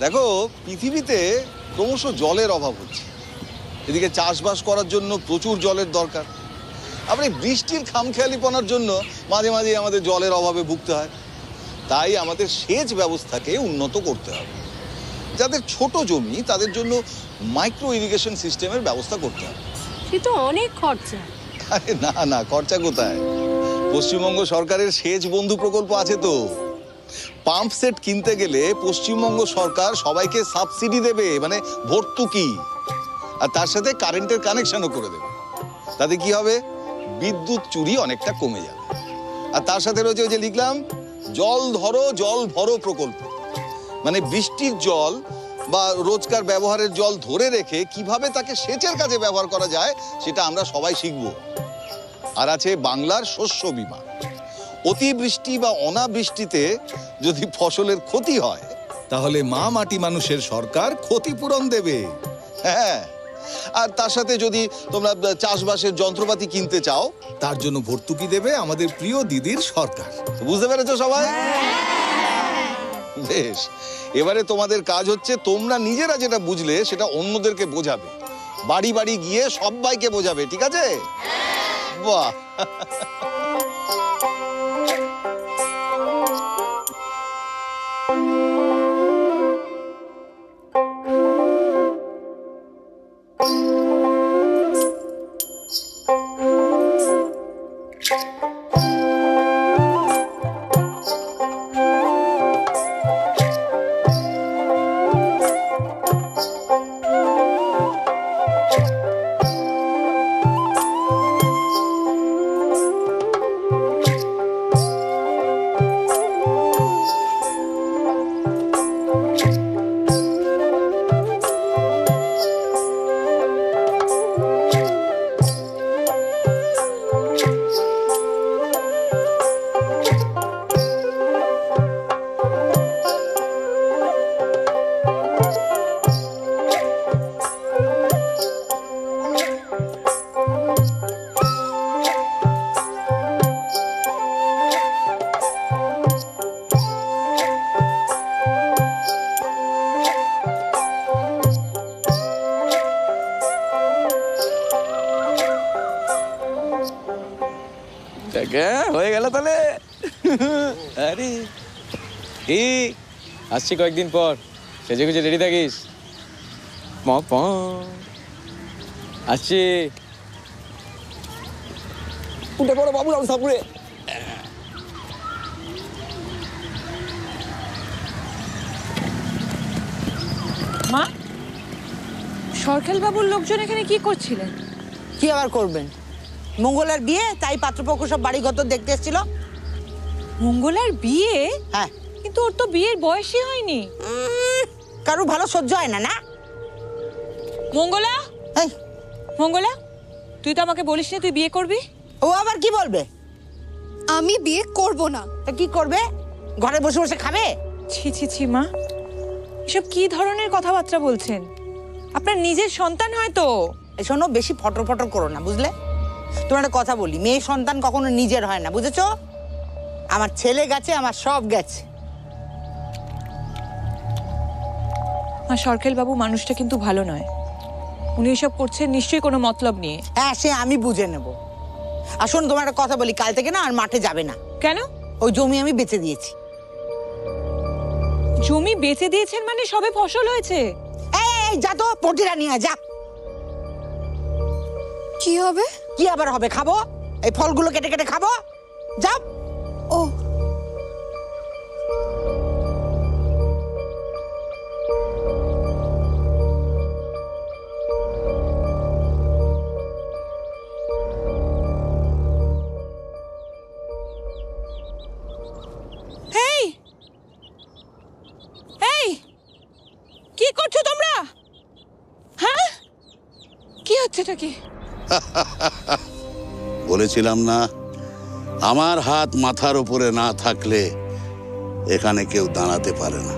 দেখো, পৃথিবীতে ক্রমশ জলের অভাব হচ্ছে। এদিকে চাষবাস করার জন্য প্রচুর জলের দরকার। আবার এই বৃষ্টির খামখেয়ালিপনার জন্য মাঝে মাঝে আমাদের জলের অভাবে ভুগতে হয়। তাই আমাদের সেচ ব্যবস্থাকে উন্নত করতে হবে। যাদের ছোট জমি তাদের জন্য মাইক্রো ইরিগেশন সিস্টেমের ব্যবস্থা করতে হবে। সে তো অনেক খরচা। আরে না না, খরচা কোথায়? পশ্চিমবঙ্গ সরকারের সেচ বন্ধু প্রকল্প আছে তো। পাম্প সেট কিনতে গেলে পশ্চিমবঙ্গ সরকার সবাইকে সাবসিডি দেবে, মানে ভর্তুকি, আর তার সাথে কারেন্টের কানেকশনও করে দেবে। তাতে কি হবে? বিদ্যুৎ চুরি অনেকটা কমে যাবে। আর তার সাথে রয়েছে ওই যে লিখলাম জল ধরো জল ভরো প্রকল্প, মানে বৃষ্টির জল বা রোজকার ব্যবহারের জল ধরে রেখে কিভাবে তাকে সেচের কাজে ব্যবহার করা যায় সেটা আমরা সবাই শিখব। আর আছে বাংলার শস্য বীমা। অতিবৃষ্টি বা অনাবৃষ্টিতে যদি ফসলের ক্ষতি হয় তাহলে মা মাটি মানুষের সরকার ক্ষতিপূরণ দেবে। হ্যাঁ, আর তার সাথে যদি তোমরা চাষবাসের যন্ত্রপাতি কিনতে চাও তার জন্য ভর্তুকি দেবে আমাদের প্রিয় দিদির সরকার। বুঝতে পেরেছো সবাই? বেশ, এবারে তোমাদের কাজ হচ্ছে তোমরা নিজেরা যেটা বুঝলে সেটা অন্যদেরকে বোঝাবে, বাড়ি বাড়ি গিয়ে সবাইকে বোঝাবে, ঠিক আছে? বাহ, হয়ে গেল তাহলে। আরে কি আসছি কয়েকদিন পর, সেজে গুজে রেডি থাকিস। আসছি, উঠে পড়ো বাবু, সাপুরে। মা, সরকেল বাবুর লোকজন এখানে কি করছিলেন? কি আবার করবেন? মঙ্গলার বিয়ে, তাই পাত্রপক্ষ সব বাড়িঘর দেখতে এসেছিল। মঙ্গলার বিয়ে? হ্যাঁ। কিন্তু ওর তো বিয়ের বয়সই হয়নি। কারো ভালো সহ্য হয় না? না মঙ্গলা, এই মঙ্গলা, তুই তো আমাকে বলিসনি তুই বিয়ে করবি। ও আবার কি বলবে? আমি বিয়ে করব না। তা কি করবে? ঘরে বসে বসে খাবে? ছি ছি ছি মা, এসব কি ধরনের কথাবার্তা বলছেন? আপনার নিজের সন্তান হয়তো। শোনো, বেশি ফটর ফটর করো না, বুঝলে? তোমার একটা কথা বলি, মেয়ে সন্তান কখনো নিজের হয় না, বুঝেছো? আমার ছেলে গেছে, আমার সব গেছে। আর সরকেল বাবু মানুষটা কিন্তু ভালো নয়। উনি এসব করছেন নিশ্চয়ই কোনো মতলব নিয়ে। হ্যাঁ, সে আমি বুঝে নেব। আর শোনো, তোমার একটা কথা বলি, কাল থেকে না আর মাঠে যাবে না। কেন? ওই জমি আমি বেচে দিয়েছি। জমি বেচে দিয়েছেন মানে সবে ফসল হয়েছে? এই যা তো, পটিরা নিয়ে যা। কি হবে? কি আবার হবে? খাবো, এই ফলগুলো কেটে কেটে খাবো। যাও। ও কি করছো তোমরা? হ্যাঁ, কি হচ্ছে এটা? কি বলেছিলাম না, আমার হাত মাথার উপরে না থাকলে এখানে কেউ দাঁড়াতে পারে না।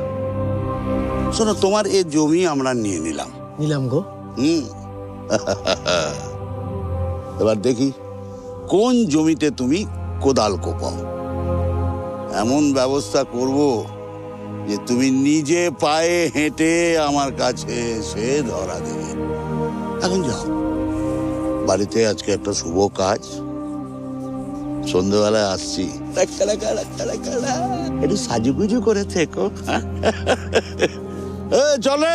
শোনো, তোমার এই জমি আমরা নিয়ে নিলাম গো। এবার দেখি কোন জমিতে তুমি কোদাল কোপাও। এমন ব্যবস্থা করব যে তুমি নিজে পায়ে হেঁটে আমার কাছে এসে ধরা দেবে। এখন যাও, বাড়িতে আজকে একটা শুভ কাজ, সন্ধ্যেবেলায় আসছি, একটু সাজুগুজু করে থেকো। চলে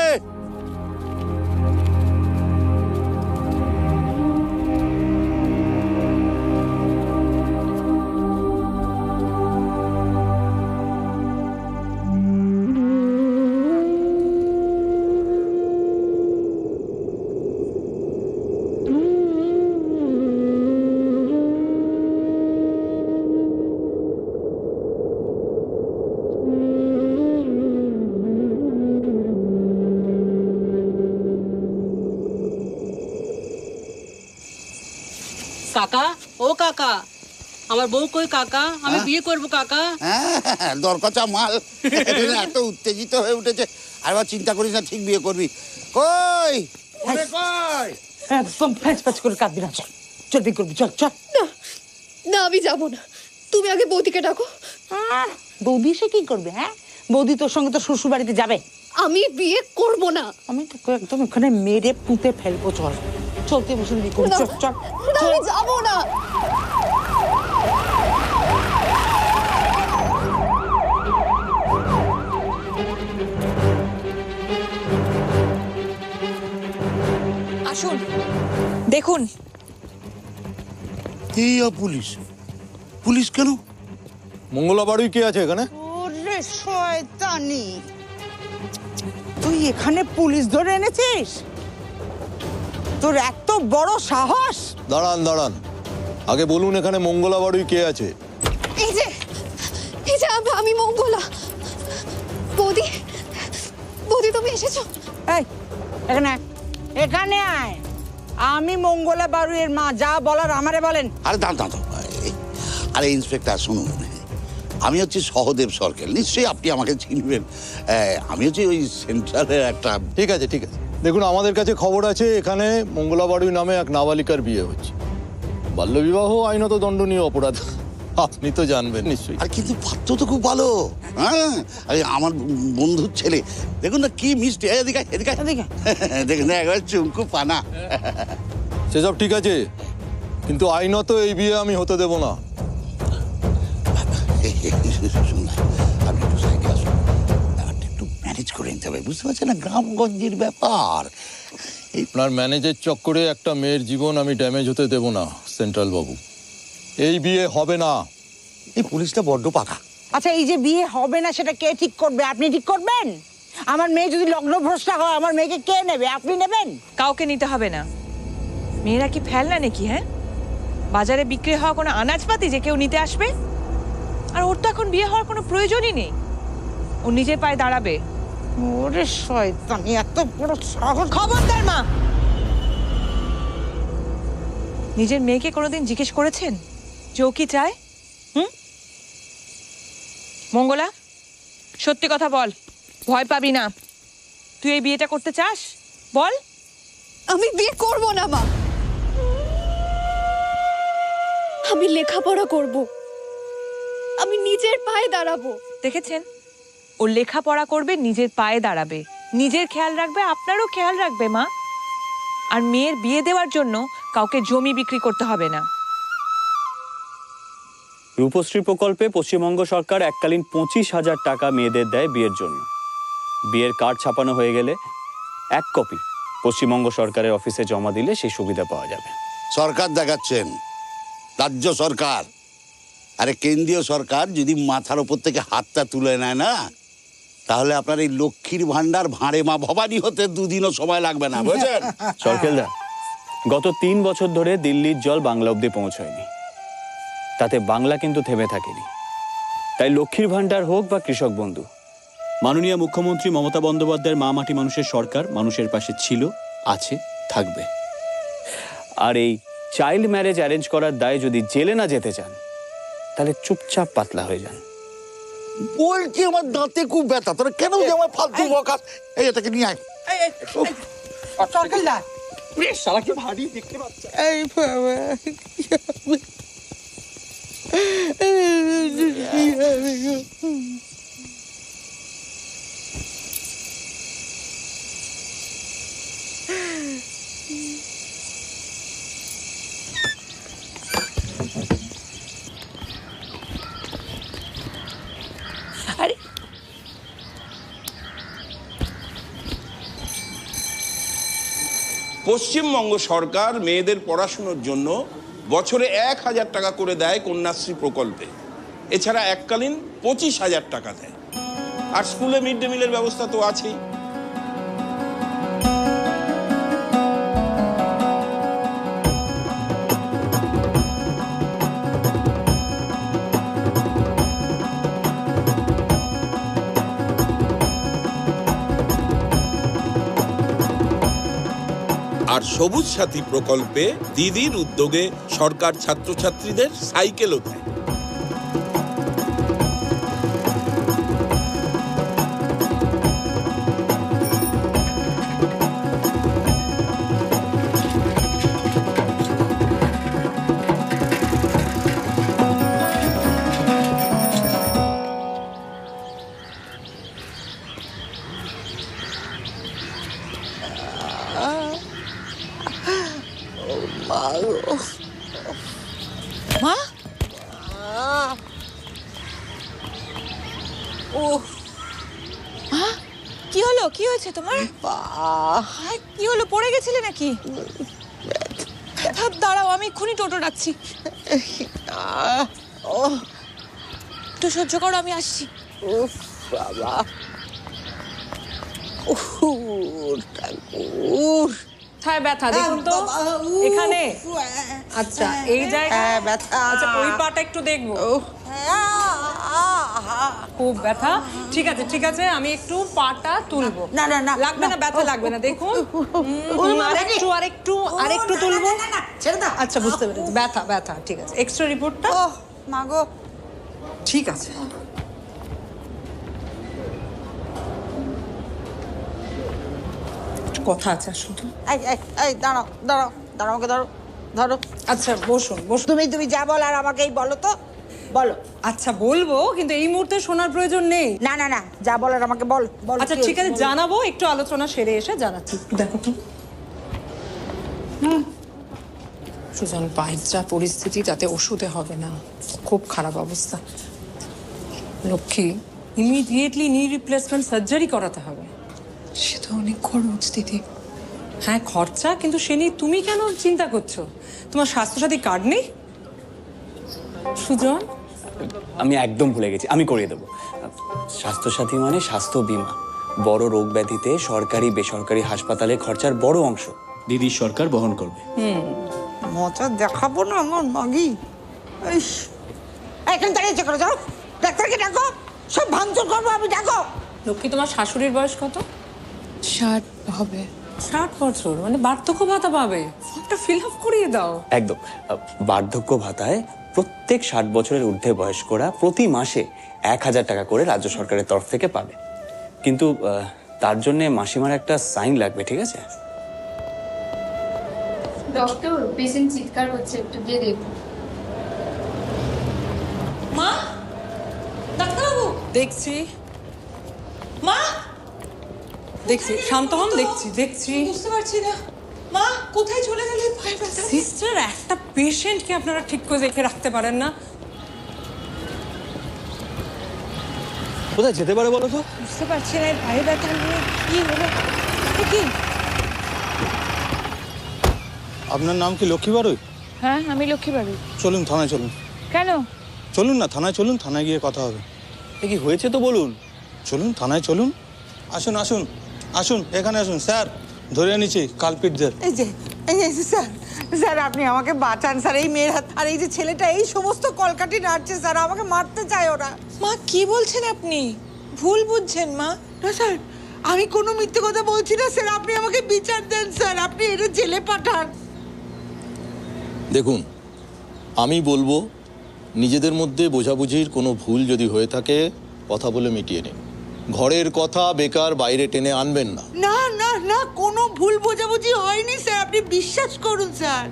কাকা, ও কাকা, আমার বউ কই কাকা? আমি বিয়ে করব কাকা। হ্যাঁ, দরকার মাল এত উত্তেজিত হয়ে উঠেছে। আবার চিন্তা করিস না, ঠিক বিয়ে করবি। কই কই একদম ফ্যাচ ফ্যাচ করে কাঁদবি না, চল চল বিয়ে করবি, চল চল। না আমি যাবো না, তুমি আগে বৌদিকে ডাকো। বৌদি এসে কি করবে? হ্যাঁ, বৌদি তোর সঙ্গে তো শ্বশুর বাড়িতে যাবে। আমি বিয়ে করব না। আমি তো একদম ওখানে মেরে পুঁতে ফেলবো। চল চলতে বসে বিয়ে করবি, চল চল। আমি যাবো না। আসুন, দেখুন। এই পুলিশ, পুলিশ কেন? মঙ্গলা বাড়ি কে আছে এখানে? ওরে শয়তানি, তুই এখানে পুলিশ ধরে এনেছিস? তোর এত বড় সাহস! দাঁড়ান দাঁড়ান, আগে বলুন এখানে মঙ্গলা বাড়ি কে আছে? এই যে আমি মঙ্গলা। বৌদি, বৌদি তুমি এসেছো? এই এখানে এখানে আয়। আমি মঙ্গলা বাড়ুয়ের মা, যা বলার আমারে বলেন। আরে দাঁড় দাঁড়, আরে ইন্সপেক্টর শুনুন, আমি হচ্ছি সহদেব সরকার, নিশ্চয়ই আপনি আমাকে চিনবেন। আমি হচ্ছি ওই সেন্ট্রালের একটা। ঠিক আছে ঠিক আছে, দেখুন আমাদের কাছে খবর আছে এখানে মঙ্গলা বাড়ি নামে এক নাবালিকার বিয়ে হচ্ছে। বাল্যবিবাহ আইনত দণ্ডনীয় অপরাধ, আপনি তো জানবেন নিশ্চয়ই। আর কিন্তু পাত্র তো খুব ভালো। হ্যাঁ, আরে আমার বন্ধুর ছেলে, দেখুন না কি মিষ্টি। এদিকে এদিকে এদিকে দেখুন না, একবার চুমকু পানা। সেসব ঠিক আছে, কিন্তু আইনত এই বিয়ে আমি হতে দেব না। আপনি একটু সাইডে আসুন, ব্যাপারটা একটু ম্যানেজ করে নিতে হবে, বুঝতে পারছেন না, গ্রামগঞ্জের ব্যাপার। আপনার ম্যানেজের চক্করে একটা মেয়ের জীবন আমি ড্যামেজ হতে দেব না সেন্ট্রাল বাবু। এই বিয়ে হবে না। এই পুলিশটা বড্ড পাকা। আচ্ছা, এই যে বিয়ে হবে না সেটা কে ঠিক করবে? আপনি ঠিক করবেন? আমার মেয়ে যদি লগ্নভ্রষ্টা হয়, আমার মেয়েকে কে নেবে? আপনি নেবেন? কাউকে নিতে হবে না। মেয়েরা কি ফেলনা নাকি? হ্যাঁ, বাজারে বিক্রি হওয়া কোনো আনাজপাতি যে কেউ নিতে আসবে? আর ওর তো এখন বিয়ে হওয়ার কোনো প্রয়োজনই নেই, ও নিজের পায়ে দাঁড়াবে। ওরে শয়তানি, এত বড় সাহস! খবরদার মা! নিজের মেয়েকে কোনোদিন জিজ্ঞেস করেছেন যে ও কি চায়? মঙ্গলা, সত্যি কথা বল, ভয় পাবি না। তুই এই বিয়েটা করতে চাস? বল। আমি বিয়ে করব না মা, আমি লেখাপড়া করব, আমি নিজের পায়ে দাঁড়াবো। দেখেছেন, ও লেখাপড়া করবে, নিজের পায়ে দাঁড়াবে, নিজের খেয়াল রাখবে, আপনারও খেয়াল রাখবে মা। আর মেয়ের বিয়ে দেওয়ার জন্য কাউকে জমি বিক্রি করতে হবে না। রূপশ্রী প্রকল্পে পশ্চিমবঙ্গ সরকার এককালীন 25,000 টাকা মেয়েদের দেয় বিয়ের জন্য। বিয়ের কার্ড ছাপানো হয়ে গেলে 1 কপি পশ্চিমবঙ্গ সরকারের অফিসে জমা দিলে সেই সুবিধা পাওয়া যাবে। সরকার দেখাচ্ছেন, রাজ্য সরকার। আরে কেন্দ্রীয় সরকার যদি মাথার ওপর থেকে হাতটা তুলে নেয় না, তাহলে আপনার এই লক্ষ্মীর ভান্ডার ভাঁড়ে মা ভবানী হতে 2 দিনও সময় লাগবে না, বুঝছেন? সরকেলদা, গত 3 বছর ধরে দিল্লির জল বাংলা অব্দি পৌঁছয়নি, তাতে বাংলা কিন্তু থেমে থাকেনি। তাই লক্ষ্মীর ভান্ডার হোক বা কৃষক বন্ধু, মাননীয় মুখ্যমন্ত্রী মমতা বন্দ্যোপাধ্যায়ের মা মাটি মানুষের সরকার মানুষের পাশে ছিল, আছে, থাকবে। আর এই চাইল্ড ম্যারেজ অ্যারেঞ্জ করার দায়ে যদি জেলে না যেতে চান, তাহলে চুপচাপ পাতলা হয়ে যান। বলছি আমার দাঁতে খুব ব্যথা, তোরা কেন যে আমার ফালতু বকাস? এই এটাকে নিয়ে আয়। সরকারদা, শালাকে ভারী দেখতে পাচ্ছি। এই বাবা, পশ্চিমবঙ্গ সরকার মেয়েদের পড়াশুনোর জন্য বছরে 1,000 টাকা করে দেয় কন্যাশ্রী প্রকল্পে। এছাড়া এককালীন 25,000 টাকা দেয়। আর স্কুলে মিড ডে মিলের ব্যবস্থা তো আছেই। আর সবুজ সাথী প্রকল্পে দিদির উদ্যোগে সরকার ছাত্রছাত্রীদের সাইকেলও দেয়। মা ও মা, কি হলো? কি হয়েছে তোমার? কি হলো, পড়ে গেছিলে নাকি? দাঁড়াও, আমি এক্ষুনি টোটো ডাকছি। একটু সহ্য করো, আমি আসছি। বাবা, কোথায় ব্যথা দেখুন তো এখানে। আচ্ছা এই জায়গায় ব্যথা। আচ্ছা ওই পাটা একটু দেখবো। খুব ব্যথা। ঠিক আছে ঠিক আছে, আমি একটু পাটা তুলবো। না না না, লাগবে না, ব্যথা লাগবে না, দেখুন। আরেকটু আরেকটু আরেকটু তুলবো। আচ্ছা বুঝতে পেরেছি, ব্যথা ব্যথা। ঠিক আছে, এক্সট্রা রিপোর্টটা। মা গো, ঠিক আছে। কথা আছে শুধু। এই দাঁড়াও দাঁড়াও দাঁড়াও, আমাকে ধরো ধরো। আচ্ছা বসুন বসুন। তুমি যা বল আর আমাকেই বলো তো, বলো। আচ্ছা বলবো, কিন্তু এই মুহূর্তে শোনার প্রয়োজন নেই। না না না, যা বলার আমাকে বল। আচ্ছা ঠিক আছে, জানাবো, একটু আলোচনা সেরে এসে জানাচ্ছি। দেখো তো সুজন, পায়ের যা পরিস্থিতি তাতে ওষুধে হবে না, খুব খারাপ অবস্থা। লক্ষ্মী, ইমিডিয়েটলি নি রিপ্লেসমেন্ট সার্জারি করাতে হবে। সে তো অনেক খরচ দিদি। হ্যাঁ খরচা, কিন্তু সে নিয়ে তুমি কেন চিন্তা করছো? তোমার স্বাস্থ্যসাথী কার্ড নেই? সুজন, আমি একদম ভুলে গেছি, আমি করিয়ে দেবো। স্বাস্থ্যসাথী মানে স্বাস্থ্য বীমা। বড় রোগ ব্যাধিতে সরকারি বেসরকারি হাসপাতালে খরচার বড় অংশ দিদির সরকার বহন করবে। মজা দেখাবো না আমার মাগি। এখান থেকে ইচ্ছে করে যাও, ডাক্তারকে ডাকো, সব ভাঙচুর করবো আমি, ডাকো। লক্ষ্মী, তোমার শাশুড়ির বয়স কত? 60 হবে। 60 বছর, মানে বার্ধক্য ভাতা পাবে। ফর্মটা ফিল আপ করিয়ে দাও। একদম। বার্ধক্য ভাতায় প্রত্যেক 60 বছরের ঊর্ধ্বে বয়স্করা প্রতি মাসে 1,000 টাকা করে রাজ্য সরকারের তরফ থেকে পাবে। কিন্তু তার জন্য মাসিমার একটা সাইন লাগবে, ঠিক আছে? ডক্টর, পেশেন্ট চিৎকার হচ্ছে, একটু গিয়ে দেখুন। মা, ডাক্তারবাবু। দেখছি মা, দেখছি, শান্ত হন, দেখছি দেখছি। বুঝতে পারছি না মা, কোথায় চলে গেলে? পায়ে ব্যথা। সিস্টার, একটা পেশেন্টকে আপনারা ঠিক করে দেখে রাখতে পারেন না? কোথায় যেতে পারে বলো তো? বুঝতে পারছি না, পায়ে ব্যথা নিয়ে কি হলো। কি আপনার নাম কি লক্ষ্মী বাড়ুই? হ্যাঁ, আমি লক্ষ্মী বাড়ি। চলুন থানায় চলুন। কেন? চলুন না, থানায় চলুন, থানায় গিয়ে কথা হবে। এ কি হয়েছে তো বলুন। চলুন থানায় চলুন। আসুন আসুন আসুন, এখানে আসুন স্যার, ধরে নিচ্ছি কালপিটদের। এই যে স্যার, স্যার আপনি আমাকে বাঁচান স্যার। এই মেয়ের হাত আর এই যে ছেলেটা, এই সমস্ত কলকাঠি নাড়ছে স্যার, আমাকে মারতে চায় ওরা। মা কি বলছেন আপনি? ভুল বুঝছেন মা। না স্যার, আমি কোনো মিথ্যে কথা বলছি না স্যার, আপনি আমাকে বিচার দেন স্যার, আপনি এর জেলে পাঠান। দেখুন, আমি বলবো নিজেদের মধ্যে বোঝাবুঝির কোনো ভুল যদি হয়ে থাকে কথা বলে মিটিয়ে নিন। ঘরের কথা বেকার বাইরে টেনে আনবেন না। না না না, কোনো ভুল বোঝাবুঝি হয়নি স্যার, আপনি বিশ্বাস করুন স্যার।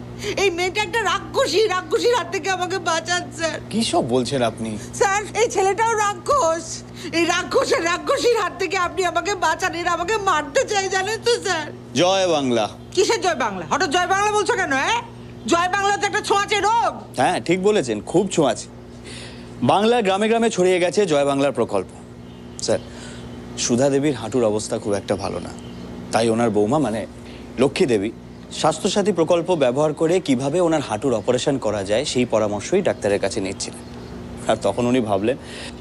এই মেয়েটা একটা রাক্ষসীর হাত থেকে আমাকে বাঁচান স্যার। কি সব বলছেন আপনি? স্যার এই ছেলেটাও রাক্ষস, এই রাক্ষসীর হাত থেকে আপনি আমাকে বাঁচান। এরা আমাকে মারতে চাই, জানেন তো স্যার। জয় বাংলা। কিসের জয় বাংলা? হঠাৎ জয় বাংলা বলছো কেন? জয় বাংলা তো একটা ছোঁয়াচে রোগ। হ্যাঁ ঠিক বলেছেন, খুব ছোঁয়াচে। বাংলার গ্রামে গ্রামে ছড়িয়ে গেছে জয় বাংলার প্রকল্প। স্যার, সুধা দেবীর হাঁটুর অবস্থা খুব একটা ভালো না, তাই ওনার বৌমা মানে লক্ষ্মী দেবী স্বাস্থ্যসাথী প্রকল্প ব্যবহার করে কিভাবে ওনার হাঁটুর অপারেশন করা যায় সেই পরামর্শই ডাক্তারের কাছে নিচ্ছিলেন। আর তখন উনি ভাবলেন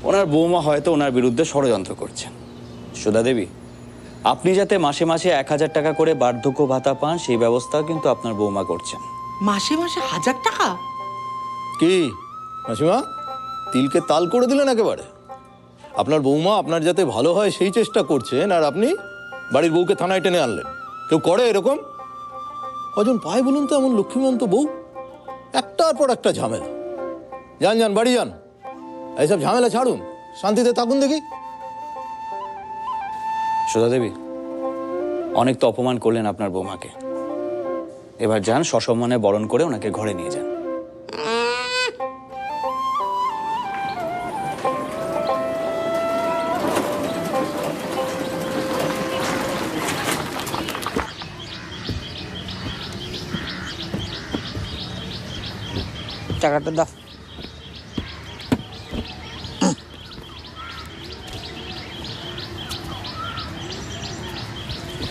ওনার বৌমা হয়তো ওনার বিরুদ্ধে ষড়যন্ত্র করছেন। সুধা দেবী, আপনি যাতে মাসে মাসে 1000 টাকা করে বার্ধক্য ভাতা পান সেই ব্যবস্থাও কিন্তু আপনার বৌমা করছেন। মাসে মাসে 1000 টাকা? কি মাসিমা, তিলকে তাল করে দিলেন একেবারে। আপনার বৌমা আপনার যাতে ভালো হয় সেই চেষ্টা করছেন, আর আপনি বাড়ির বউকে থানায় টেনে আনলেন। কেউ করে এরকম? কজন পায় বলুন তো এমন লক্ষ্মীমন্ত বউ? একটার পর একটা ঝামেলা। যান যান, বাড়ি যান, এইসব ঝামেলা ছাড়ুন, শান্তিতে থাকুন দেখি। সুধা দেবী, অনেক তো অপমান করলেন আপনার বৌমাকে, এবার যান সসম্মানে বরণ করে ওনাকে ঘরে নিয়ে যান। টাকাটা দাও।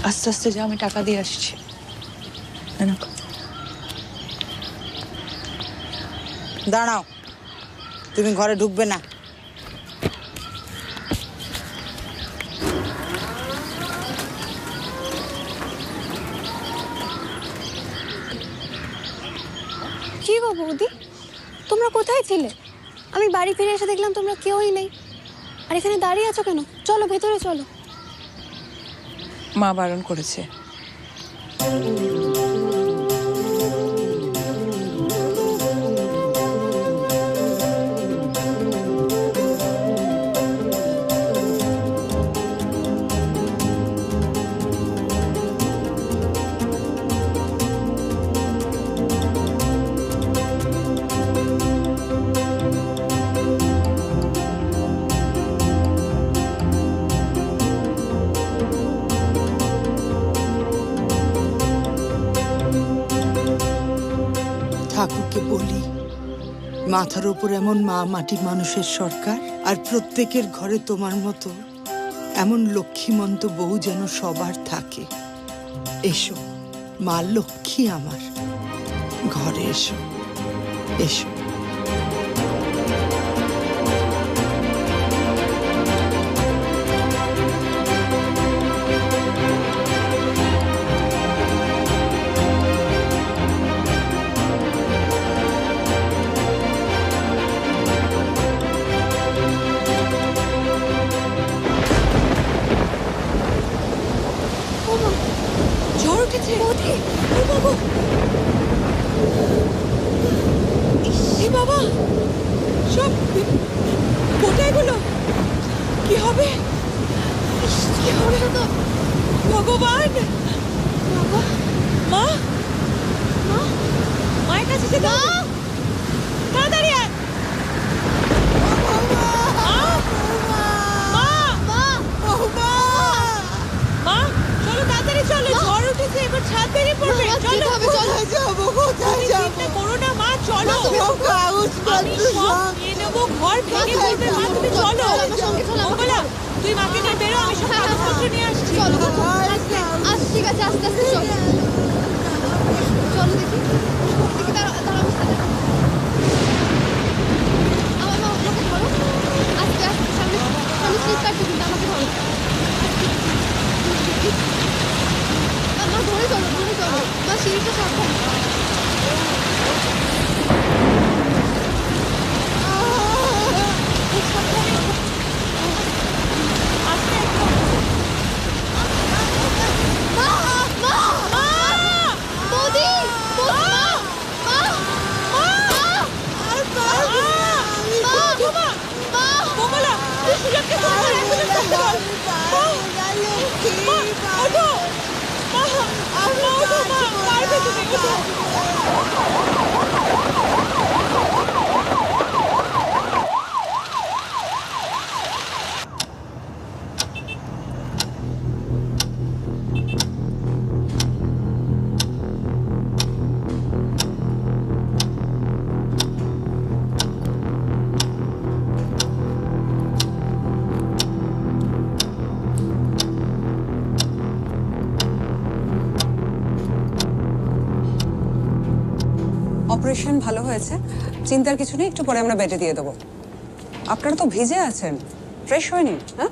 আস্তে আস্তে যা, আমি টাকা দিয়ে আসছি। দাঁড়াও, তুমি ঘরে ঢুকবে না। কি গো বৌদি, তোমরা কোথায় ছিলে? আমি বাড়ি ফিরে এসে দেখলাম তোমরা কেউই নেই। আর এখানে দাঁড়িয়ে আছো কেন? চলো ভেতরে চলো। মা বারণ করেছে। ঠাকুরকে বলি, মাথার উপর এমন মা মাটি মানুষের সরকার, আর প্রত্যেকের ঘরে তোমার মতো এমন লক্ষ্মীমন্ত বউ যেন সবার থাকে। এসো মা লক্ষ্মী আমার, ঘরে এসো, এসো। ঝড় উঠেছে। বাবা, সব কোথায় গুলো? কি হবে? কি হবে তো? ভগবান! মা, মা, মায়ের কাছে যেতে হবে। তাড়াতাড়ি আয়। চলো, ঝড় উঠেছে, এবার ছাদ বেরিয়ে পড়বে। চলো কোথায় যাবো? কোথায় যাবো? চিন্তা করো না মা, চলো। আমি সব নিয়ে নেবো, ঘর ভেঙে পড়বে মা, তুমি চলো। মঙ্গলা, তুই মাকে নিয়ে বেরো, আমি সব কাগজপত্র নিয়ে আসছি। চলো ঠিক আছে, আস্তে আস্তে চলো। চলো দেখি, দেখি দাঁড়াও। আমার মা আমাকে ধরো, আস্তে আস্তে, সামনে স্লিপ কাটছে কিন্তু আমাকে ধরো। মা ধরে চলো, মা সিঁড়িটা সাবধান। অপারেশন ভালো হয়েছে, চিন্তার কিছু নেই, একটু পরে আমরা বেডে দিয়ে দেবো। আপনারা তো ভিজে আছেন, ফ্রেশ হয়ে নিন। হ্যাঁ,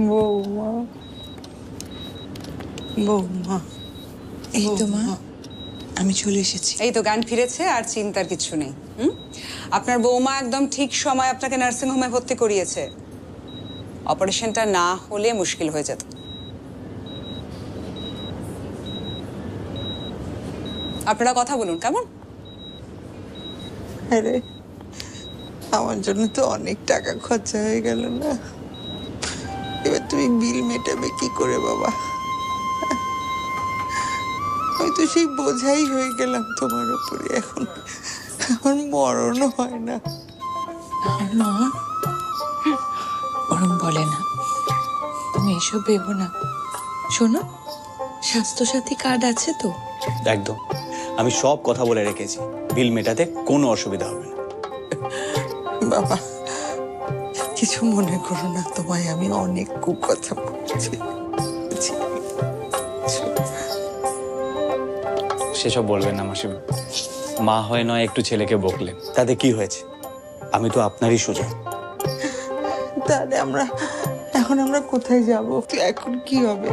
বৌমা, বৌমা, এই তো মা, আমি চলে এসেছি। এই তো জ্ঞান ফিরেছে, আর চিন্তার কিছু নেই। আপনার বৌমা একদম ঠিক সময় আপনাকে নার্সিং হোমে ভর্তি করিয়েছে। অপারেশনটা না হলে মুশকিল হয়ে যেত। আপনারা কথা বলুন, কেমন? আরে আমার জন্য তো অনেক টাকা খরচা হয়ে গেল না, এবার তুমি বিল মেটাবে কি করে বাবা? আমি তো সেই বোঝাই হয়ে গেলাম তোমার উপরে, এখন আমার মরণও হয় না। মা ওরম বলে না, তুমি এসব ভেবো না। শোনো, স্বাস্থ্যসাথী কার্ড আছে তো? একদম, আমি সব কথা বলে রেখেছি, বিল মেটাতে কোনো অসুবিধা হবে না। বাবা কিছু মনে করো না, তোমায় আমি অনেক কুকথা বলছি। সেসব বলবেন না মাসিমা, মা হয় নয় একটু ছেলেকে বকলেন, তাতে কি হয়েছে? আমি তো আপনারই সুযোগ। তাহলে এখন আমরা কোথায় যাব? এখন কি হবে?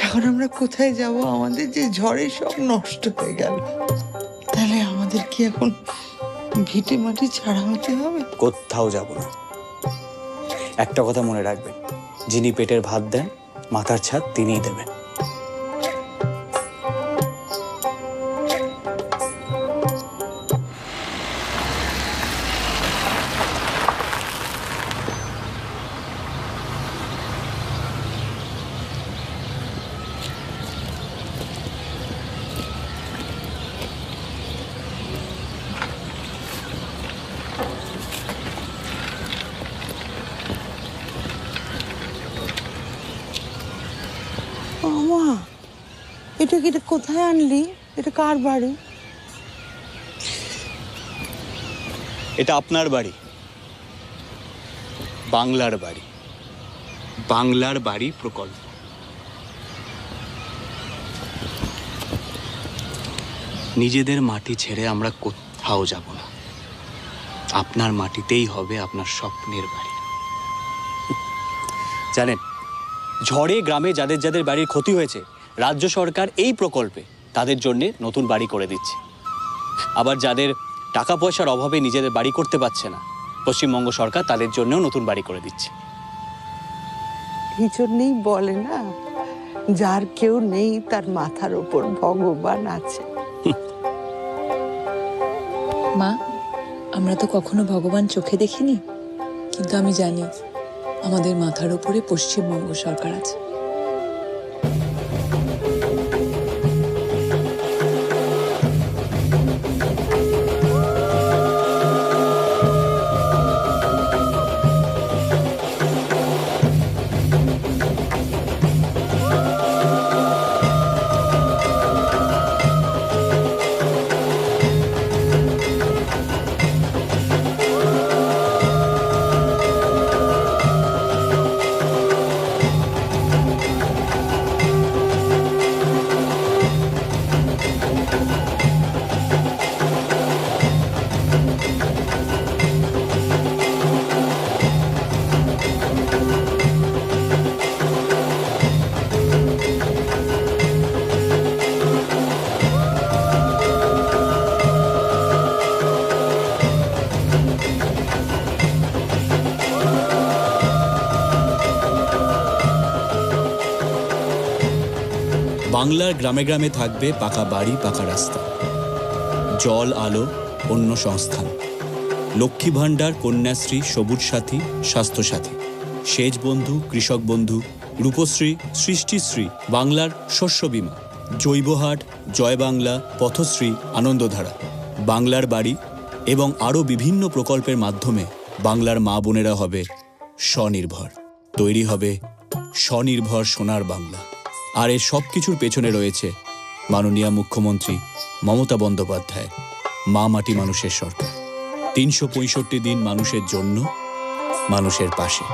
এখন আমরা কোথায় যাব? আমাদের যে ঝড়ে সব নষ্ট হয়ে গেল, তাহলে আমাদের কি এখন ভিটে মাটি ছাড়া হতে হবে? কোথাও যাব না। একটা কথা মনে রাখবেন, যিনি পেটের ভাত দেন মাথার ছাদ তিনিই দেবেন। মা, এটা কোথায় আনলি? এটা কার বাড়ি? এটা আপনার বাড়ি, বাংলার বাড়ি, বাংলার বাড়ি প্রকল্প। নিজেদের মাটি ছেড়ে আমরা কোথাও যাব না, আপনার মাটিতেই হবে আপনার স্বপ্নের বাড়ি। জানেন, ঝড়ে গ্রামে যাদের যাদের বাড়ির ক্ষতি হয়েছে, রাজ্য সরকার এই প্রকল্পে তাদের জন্য নতুন বাড়ি করে দিচ্ছে। আবার যাদের টাকা পয়সার অভাবে নিজেদের বাড়ি করতে পারছে না, পশ্চিমবঙ্গ সরকার তাদের জন্যও নতুন বাড়ি করে দিচ্ছে। এই জন্যই বলে না, যার কেউ নেই তার মাথার ওপর ভগবান আছে। মা, আমরা তো কখনো ভগবান চোখে দেখিনি, কিন্তু আমি জানি আমাদের মাথার উপরে পশ্চিমবঙ্গ সরকার আছে। বাংলার গ্রামে গ্রামে থাকবে পাকা বাড়ি, পাকা রাস্তা, জল, আলো, অন্য সংস্থান, লক্ষ্মী ভাণ্ডার, কন্যাশ্রী, সবুজ সাথী, স্বাস্থ্যসাথী, সেচ বন্ধু, কৃষক বন্ধু, রূপশ্রী, সৃষ্টিশ্রী, বাংলার শস্য বীমা, জৈবহাট, জয় বাংলা, পথশ্রী, আনন্দধারা, বাংলার বাড়ি এবং আরও বিভিন্ন প্রকল্পের মাধ্যমে বাংলার মা বোনেরা হবে স্বনির্ভর। তৈরি হবে স্বনির্ভর সোনার বাংলা। আর এর সব কিছুর পেছনে রয়েছে মাননীয় মুখ্যমন্ত্রী মমতা বন্দ্যোপাধ্যায় মা মাটি মানুষের সরকার। 365 দিন মানুষের জন্য, মানুষের পাশে।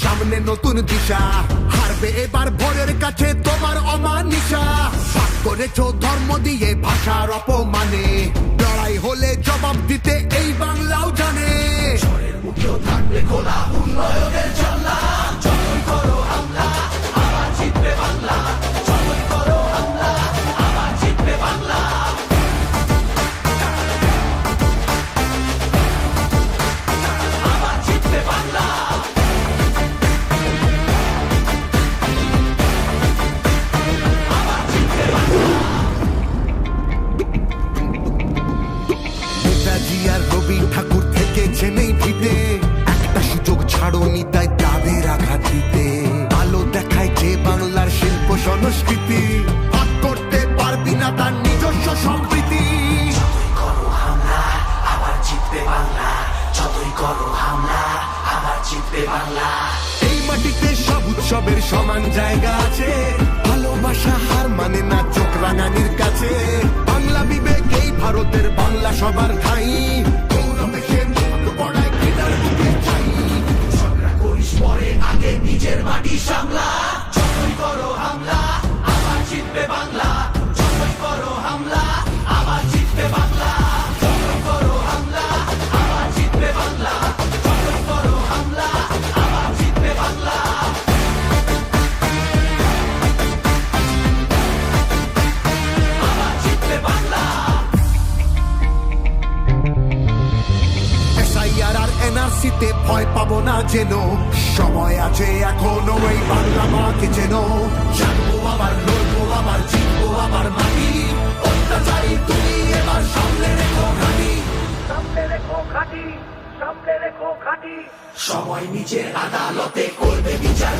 সামনে নতুন দিশা, হারবে এবার ভোরের কাছে তোমার অমানিসা। ভাগ করেছো ধর্ম দিয়ে ভাষার অপমানে, লড়াই হলে জবাব দিতে এই বাংলাও জানে। থাকবে খোলা উন্নয়নের জানলা, যতই করো হামলা আবার জিতবে বাংলা, যতই করো হামলা আবার জিতবে বাংলা। আবার জিতবে বাংলা। রবি ঠাকুর থেকেছে নেই ভিটে, একটা সুযোগ ছাড়োনি তাই তাদের আঘাত দিতে। আলো দেখায় যে বাংলার শিল্প সংস্কৃতি, ভাগ করতে পারবি না তার নিজস্ব সম্প্রীতি। যতই করো হামলা আবার জিতবে বাংলা, যতই করো হামলা আবার জিতবে বাংলা। এই মাটিতে সব উৎসবের সমান জায়গা আছে, ভালোবাসা হার মানে না চোখ রাঙানির কাছে। বাংলা বিবেক এই ভারতের বাংলা সবার ঠাই, গৌরবে সে মুখ পড়ায় কেদার বুকে চাই। ঝগড়া করিস পরে আগে নিজের মাটি সামলা, যতই করো হামলা আবার জিতবে বাংলা, যতই করো হামলা আবার জিতবে বাংলা, যতই করো হামলা আবার জিতবে বাংলা, যতই করো হামলা আবার জিতবে বাংলা। এনআরসিতে ভয় পাবো না যেন, সময় আছে এখনো এই বাংলা মাকে যেন। জানবো আবার লড়বো আবার জিতবো আবার মাটি, অত্যাচারী তুমি এবার সামনে রেখো ঘাটি, সামনে রেখো ঘাটি, সামনে রেখো ঘাটি। সময় নিজের আদালতে করবে বিচার।